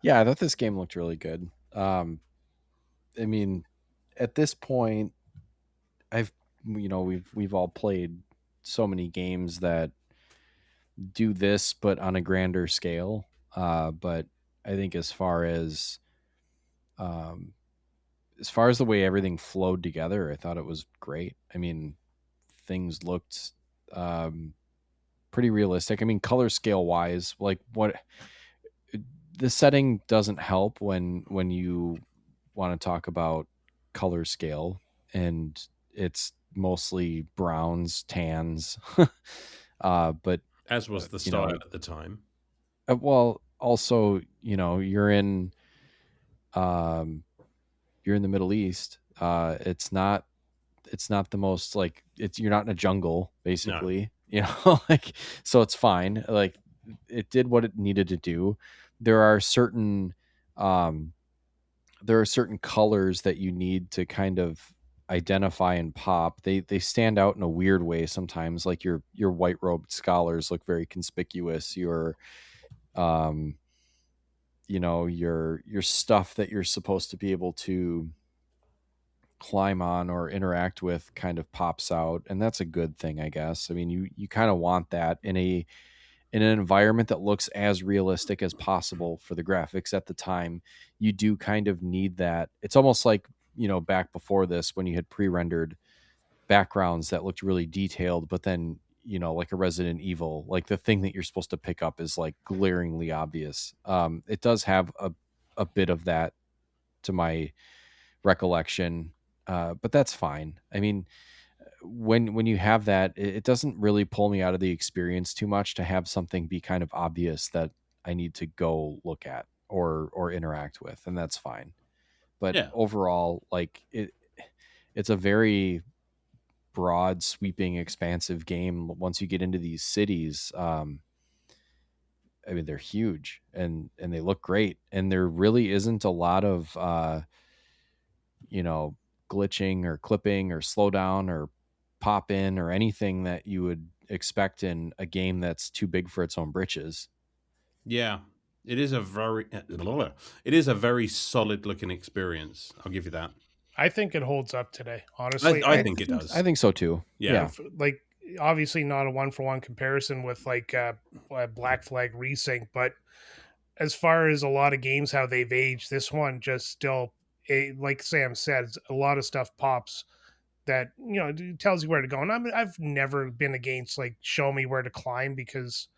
Yeah, I thought this game looked really good. I mean, at this point, we've all played so many games that do this, but on a grander scale. But I think as far as the way everything flowed together, I thought it was great. I mean, things looked pretty realistic. I mean, color scale wise, like what the setting doesn't help when you want to talk about color scale, and it's mostly browns, tans. But as was the style at the time. Well, also, you're in the Middle East. It's not the most like you're not in a jungle, basically. No. So it's fine. Like, it did what it needed to do. There are certain colors that you need to kind of identify and pop. They stand out in a weird way sometimes. Like your white robed scholars look very conspicuous. Your um, your stuff that you're supposed to be able to climb on or interact with kind of pops out, and that's a good thing, I guess. I mean, you kind of want that in an environment that looks as realistic as possible for the graphics at the time. You do kind of need that. It's almost like, back before this, when you had pre-rendered backgrounds that looked really detailed, but then, like a Resident Evil, like the thing that you're supposed to pick up is like glaringly obvious. It does have a bit of that to my recollection, but that's fine. I mean, when you have that, it doesn't really pull me out of the experience too much to have something be kind of obvious that I need to go look at or interact with, and that's fine. But Yeah. overall, like it's a very broad, sweeping, expansive game. Once you get into these cities, I mean, they're huge and they look great, and there really isn't a lot of glitching or clipping or slow down or pop in or anything that you would expect in a game that's too big for its own britches. Yeah. It is a very solid looking experience. I'll give you that. I think it holds up today, honestly. I think it does. I think so too. Yeah. Like, obviously not a 1-for-1 comparison with like Black Flag Resync, but as far as a lot of games, how they've aged, this one just still, like Sam said, a lot of stuff pops that, tells you where to go. And I've never been against like, show me where to climb, because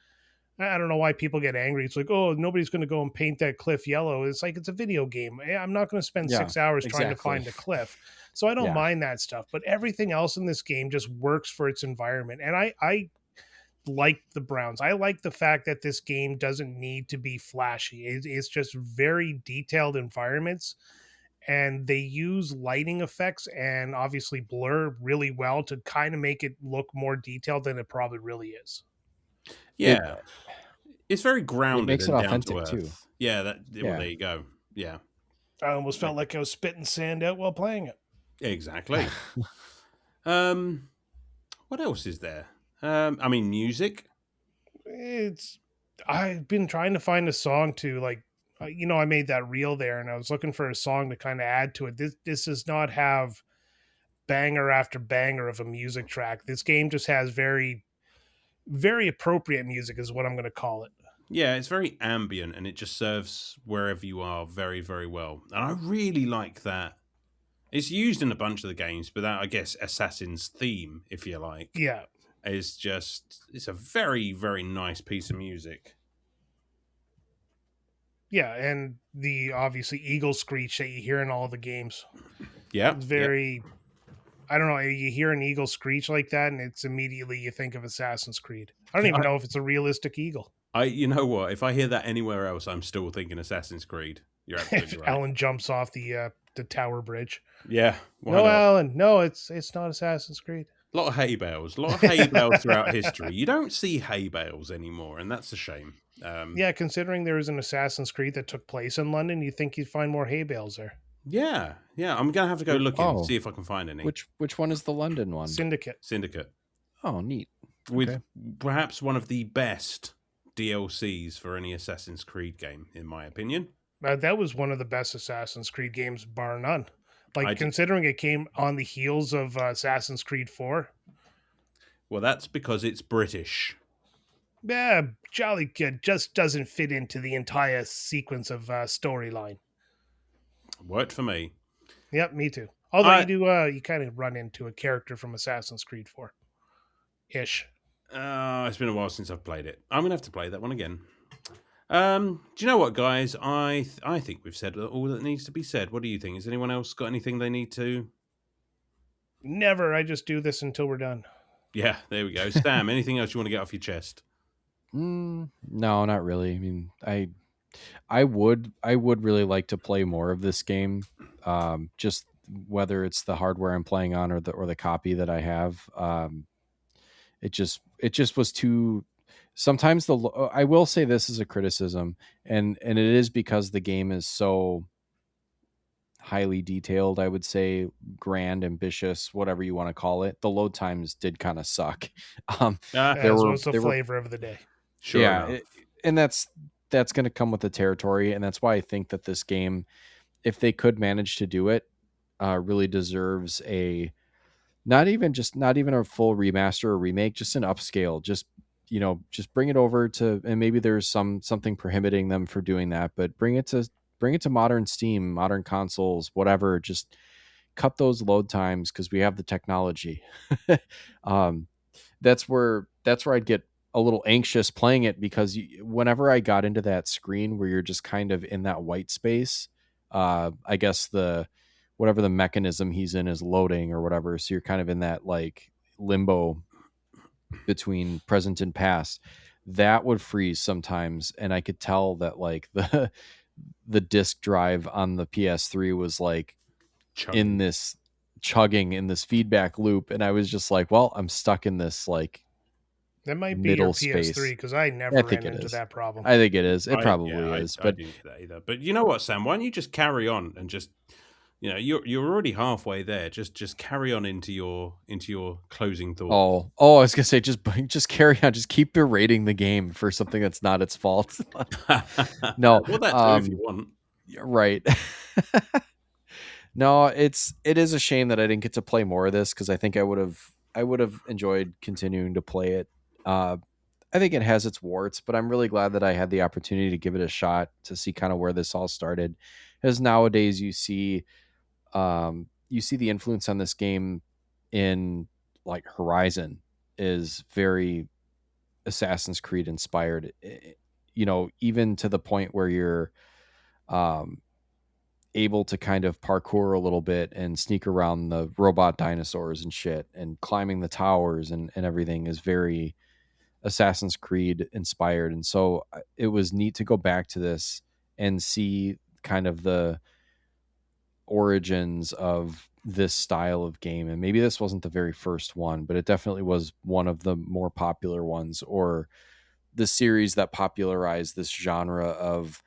I don't know why people get angry. It's like, oh, nobody's going to go and paint that cliff yellow. It's like, it's a video game. I'm not going to spend 6 hours trying to find a cliff. So I don't mind that stuff. But everything else in this game just works for its environment. And I like the Browns. I like the fact that this game doesn't need to be flashy. It's just very detailed environments. And they use lighting effects and obviously blur really well to kind of make it look more detailed than it probably really is. Yeah. It's very grounded. It makes it and authentic down to too. earth. Yeah, well, there you go. Yeah. I almost felt like I was spitting sand out while playing it. Exactly. What else is there? I mean, music. I've been trying to find a song to like, I made that reel there and I was looking for a song to kind of add to it. This does not have banger after banger of a music track. This game just has very, very appropriate music is what I'm going to call it. Yeah, it's very ambient and it just serves wherever you are very, very well. And I really like that. It's used in a bunch of the games, but that, I guess, Assassin's theme, if you like, is just, it's a very, very nice piece of music. Yeah, and the obviously eagle screech that you hear in all the games. Yeah. It's very, I don't know, you hear an eagle screech like that and it's immediately you think of Assassin's Creed. I don't even know if it's a realistic eagle. You know what? If I hear that anywhere else, I'm still thinking Assassin's Creed. You're absolutely right. Alan jumps off the tower bridge. Yeah. No, not? Alan. No, it's not Assassin's Creed. A lot of hay bales. A lot of hay bales throughout history. You don't see hay bales anymore, and that's a shame. Yeah, considering there was an Assassin's Creed that took place in London, you'd think you'd find more hay bales there. Yeah. I'm going to have to go looking and see if I can find any. Which one is the London one? Syndicate. Oh, neat. With perhaps one of the best DLCs for any Assassin's Creed game, in my opinion. That was one of the best Assassin's Creed games, bar none. Like, considering it came on the heels of Assassin's Creed 4. Well, that's because it's British. Yeah, Jolly Good just doesn't fit into the entire sequence of storyline. Worked for me. Yep, me too. Although you kind of run into a character from Assassin's Creed 4. Ish. It's been a while since I've played it. I'm going to have to play that one again. Do you know what, guys? I think we've said all that needs to be said. What do you think? Has anyone else got anything they need to? Never. I just do this until we're done. Yeah, there we go. Sam, anything else you want to get off your chest? No, not really. I mean, I would really like to play more of this game. Just whether it's the hardware I'm playing on or the copy that I have. It just was too. Sometimes I will say this is a criticism, and it is because the game is so highly detailed. I would say grand, ambitious, whatever you want to call it. The load times did kind of suck. There was the flavor of the day. Sure. Yeah, and that's that's going to come with the territory. And that's why I think that this game, if they could manage to do it, really deserves a, not even a full remaster or remake, just an upscale. Just, just bring it over to, and maybe there's something prohibiting them for doing that, but bring it to modern Steam, modern consoles, whatever. Just cut those load times, because we have the technology. um, that's where I'd get a little anxious playing it, because whenever I got into that screen where you're just kind of in that white space, I guess whatever the mechanism he's in is loading or whatever, so you're kind of in that like limbo between present and past. That would freeze sometimes, and I could tell that like the disk drive on the PS3 was like in this chugging in this feedback loop, and I was just like, well, I'm stuck in this like That might be your middle PS3 space. because I I never think ran it into is. that problem. I think it is. It I probably is. I But didn't get that either. But you know what, Sam? Why don't you just carry on and just, you're already halfway there. Just carry on into your closing thought. I was gonna say, just carry on. Just keep berating the game for something that's not its fault. No, well, that too, if you want. right. No, it is a shame that I didn't get to play more of this, because I think I would have enjoyed continuing to play it. I think it has its warts, but I'm really glad that I had the opportunity to give it a shot to see kind of where this all started. Because nowadays you see the influence on this game in like Horizon is very Assassin's Creed inspired. Even to the point where you're um, able to kind of parkour a little bit and sneak around the robot dinosaurs and shit, and climbing the towers and everything is very Assassin's Creed inspired. And so it was neat to go back to this and see kind of the origins of this style of game. And maybe this wasn't the very first one, but it definitely was one of the more popular ones, or the series that popularized this genre of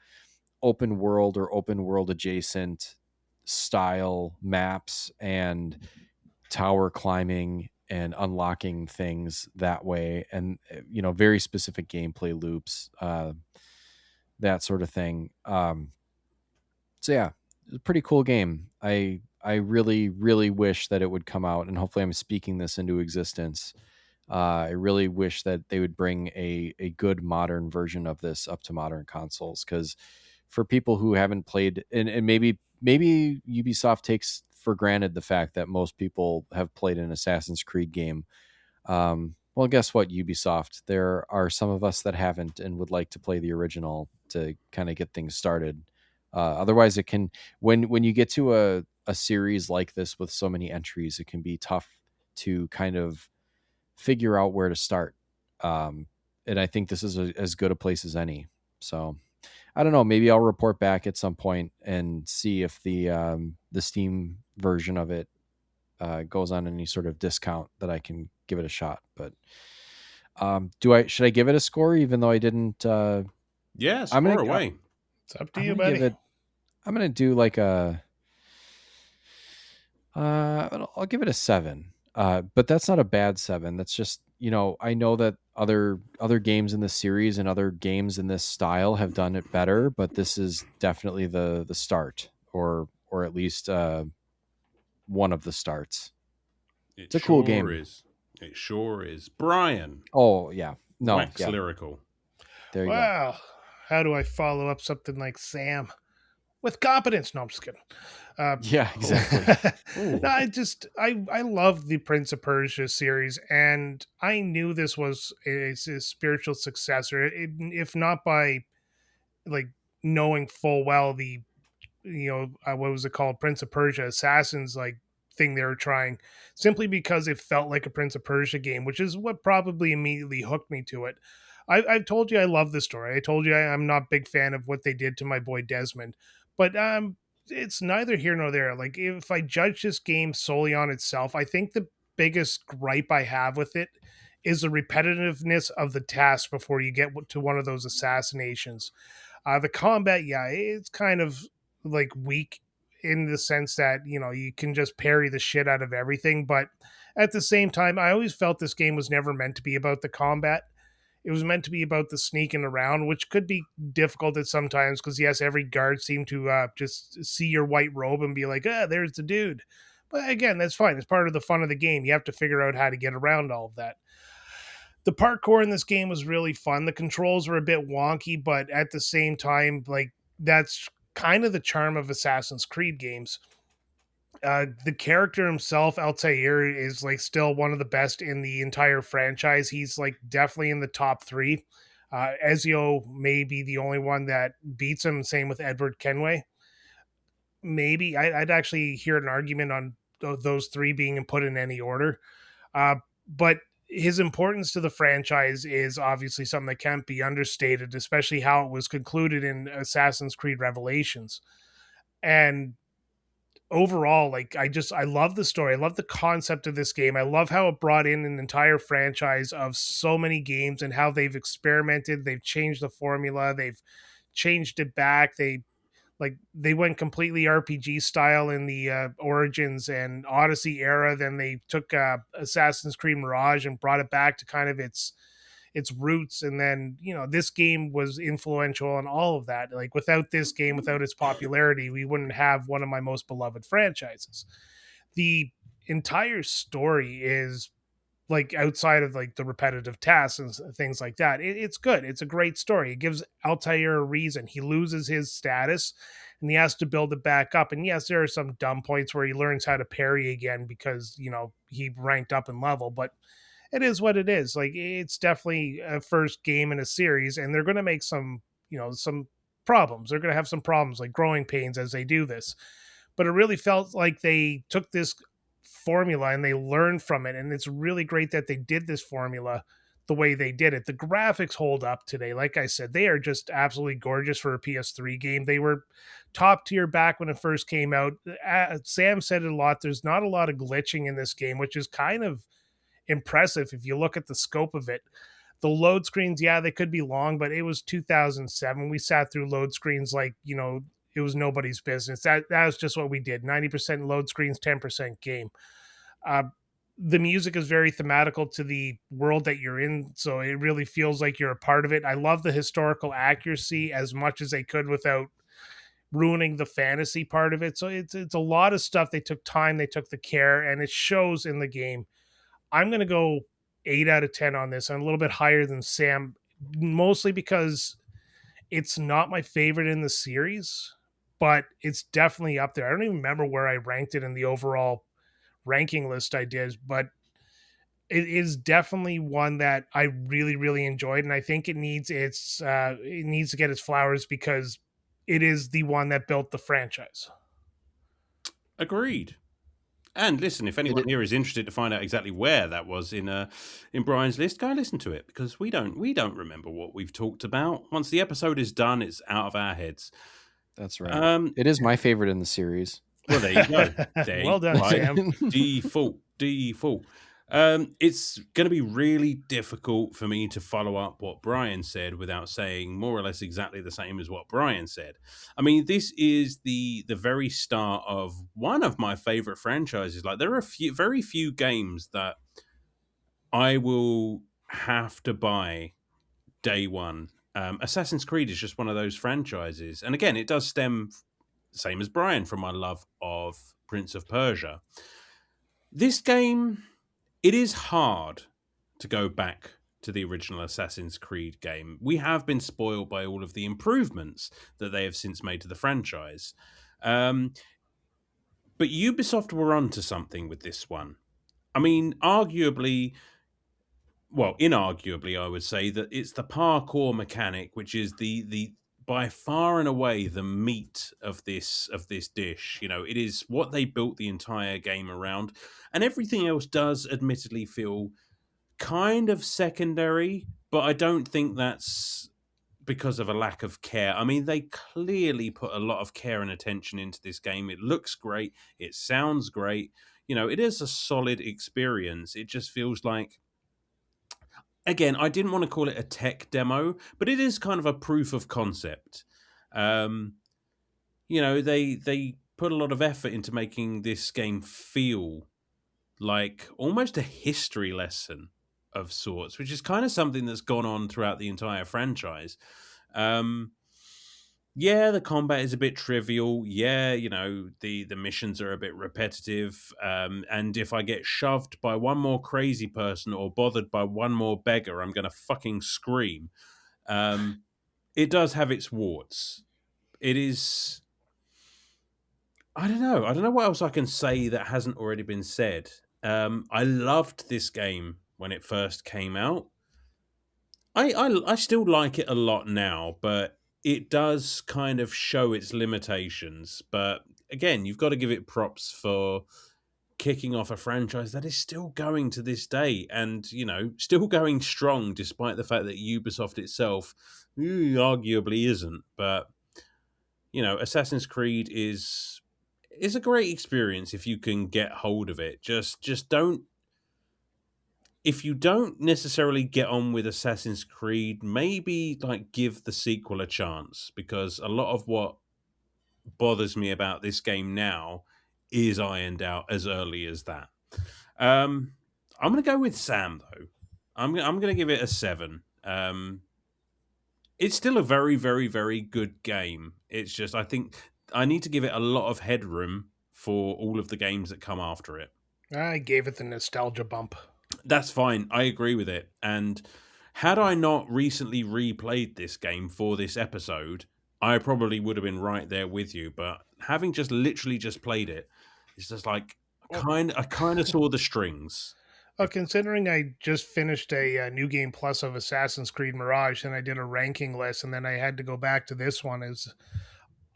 open world or open world adjacent style maps and tower climbing and unlocking things that way. And very specific gameplay loops, that sort of thing. So yeah, it's a pretty cool game. I really, really wish that it would come out, and hopefully I'm speaking this into existence. I really wish that they would bring a good modern version of this up to modern consoles, because for people who haven't played, and maybe Ubisoft takes for granted the fact that most people have played an Assassin's Creed game. Well, guess what, Ubisoft? There are some of us that haven't and would like to play the original to kind of get things started. Otherwise, it can, when you get to a series like this with so many entries, it can be tough to kind of figure out where to start. And I think this is as good a place as any. So I don't know. Maybe I'll report back at some point and see if the Steam version of it goes on any sort of discount that I can give it a shot. But should I give it a score even though I didn't? Yeah, score away. It's up to you, buddy. I'm gonna do like a. I'll give it a 7. But that's not a bad 7. That's just, I know that other games in this series and other games in this style have done it better, but this is definitely the start, or at least one of the starts. It's a cool game. It sure is. Brian. Oh yeah, no, wax lyrical. There you go. How do I follow up something like Sam? With competence. No, I'm just kidding. Yeah, exactly. No, I love the Prince of Persia series, and I knew this was a spiritual successor, if not by like knowing full well the what was it called, Prince of Persia Assassins thing they were trying, simply because it felt like a Prince of Persia game, which is what probably immediately hooked me to it. I've told you I love the story. I told you I'm not a big fan of what they did to my boy Desmond, but it's neither here nor there. Like, if I judge this game solely on itself, I think the biggest gripe I have with it is the repetitiveness of the task before you get to one of those assassinations. The combat, it's kind of like weak in the sense that, you can just parry the shit out of everything. But at the same time, I always felt this game was never meant to be about the combat. it was meant to be about the sneaking around, which could be difficult at sometimes because yes, every guard seemed to just see your white robe and be like, ah, there's the dude. But again, that's fine. It's part of the fun of the game. You have to figure out how to get around all of that. The parkour in this game was really fun. The controls were a bit wonky, but at the same time, like that's kind of the charm of Assassin's Creed games. The character himself, Altair, is like still one of the best in the entire franchise. He's like definitely in the top three. Ezio may be the only one that beats him. Same with Edward Kenway. Maybe I'd actually hear an argument on those three being put in any order. But his importance to the franchise is obviously something that can't be understated, especially how it was concluded in Assassin's Creed Revelations. And overall, like I love the story. I love the concept of this game. I love how it brought in an entire franchise of so many games and how they've experimented. They've changed the formula. They've changed it back. They went completely RPG style in the Origins and Odyssey era. Then they took Assassin's Creed Mirage and brought it back to kind of its roots. And then, you know, this game was influential in all of that. Like without this game, without its popularity, we wouldn't have one of my most beloved franchises. The entire story is like outside of like the repetitive tasks and things like that. It's good. It's a great story. It gives Altair a reason. He loses his status and he has to build it back up. And yes, there are some dumb points where he learns how to parry again because, you know, he ranked up in level, but it is what it is. Like it's definitely a first game in a series and they're going to make some, you know, some problems. They're going to have some problems like growing pains as they do this. But it really felt like they took this formula and they learned from it, and it's really great that they did this formula the way they did it. The graphics hold up today. Like I said, they are just absolutely gorgeous for a PS3 game. They were top tier back when it first came out. Sam said it a lot. There's not a lot of glitching in this game, which is kind of impressive if you look at the scope of it. The load screens, yeah, they could be long, but it was 2007. We sat through load screens like, you know, it was nobody's business. That was just what we did. 90% load screens, 10% game. The music is very thematical to the world that you're in, so it really feels like you're a part of it. I love the historical accuracy as much as they could without ruining the fantasy part of it. So it's a lot of stuff. They took time, they took the care, and it shows in the game. I'm going to go 8 out of 10 on this. I'm a little bit higher than Sam, mostly because it's not my favorite in the series, but it's definitely up there. I don't even remember where I ranked it in the overall ranking list I did, but it is definitely one that I really, really enjoyed. And I think it needs to get its flowers because it is the one that built the franchise. Agreed. And listen, if anyone here is interested to find out exactly where that was in Brian's list, go and listen to it because we don't remember what we've talked about. Once the episode is done, it's out of our heads. That's right. It is my favorite in the series. Well, there you go. Well done, Sam. Default. It's going to be really difficult for me to follow up what Brian said without saying more or less exactly the same as what Brian said. I mean, this is the very start of one of my favorite franchises. Like, there are very few games that I will have to buy day one. Assassin's Creed is just one of those franchises. And again, it does stem, same as Brian, from my love of Prince of Persia. This game, it is hard to go back to the original Assassin's Creed game. We have been spoiled by all of the improvements that they have since made to the franchise. But Ubisoft were onto something with this one. I mean, inarguably, I would say that it's the parkour mechanic, which is the by far and away the meat of this dish. You know, it is what they built the entire game around, and everything else does admittedly feel kind of secondary, but I don't think that's because of a lack of care. I mean, they clearly put a lot of care and attention into this game. It looks great. It sounds great. You know, it is a solid experience. It just feels like, again, I didn't want to call it a tech demo, but it is kind of a proof of concept. You know, they put a lot of effort into making this game feel like almost a history lesson. of sorts, which is kind of something that's gone on throughout the entire franchise. Yeah, the combat is a bit trivial. Yeah, the missions are a bit repetitive. And if I get shoved by one more crazy person or bothered by one more beggar, I'm going to fucking scream. It does have its warts. It is. I don't know. I don't know what else I can say that hasn't already been said. I loved this game when it first came out. I still like it a lot now, but it does kind of show its limitations. But again, you've got to give it props for kicking off a franchise that is still going to this day and, still going strong despite the fact that Ubisoft itself arguably isn't. But, Assassin's Creed is a great experience if you can get hold of it. Just don't. If you don't necessarily get on with Assassin's Creed, maybe give the sequel a chance, because a lot of what bothers me about this game now is ironed out as early as that. I'm going to go with Sam though. I'm going to give it a 7. It's still a very, very, very good game. It's just I think I need to give it a lot of headroom for all of the games that come after it. I gave it the nostalgia bump. That's fine. I agree with it. And had I not recently replayed this game for this episode, I probably would have been right there with you. But having just literally just played it, it's just I kind of saw the strings. Considering I just finished a New Game Plus of Assassin's Creed Mirage, and I did a ranking list, and then I had to go back to this one.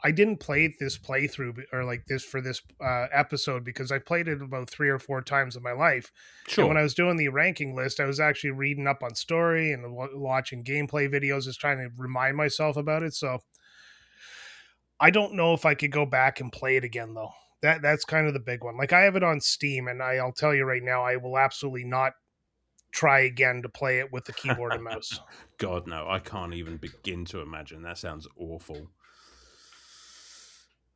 I didn't play this playthrough or this for this episode because I played it about 3 or 4 times in my life. Sure. And when I was doing the ranking list, I was actually reading up on story and watching gameplay videos, just trying to remind myself about it. So I don't know if I could go back and play it again, though. That's kind of the big one. I have it on Steam, and I'll tell you right now, I will absolutely not try again to play it with the keyboard and mouse. God, no. I can't even begin to imagine. That sounds awful.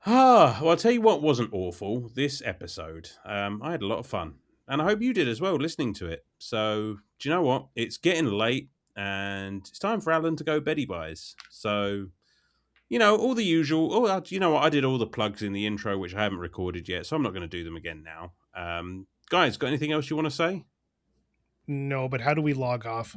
Well, I'll tell you what wasn't awful this episode. I had a lot of fun, and I hope you did as well listening to it. So, do you know what? It's getting late, and it's time for Alan to go beddy buys. So, all the usual. Oh, you know what? I did all the plugs in the intro, which I haven't recorded yet, so I'm not going to do them again now. Guys, got anything else you want to say? No, but how do we log off?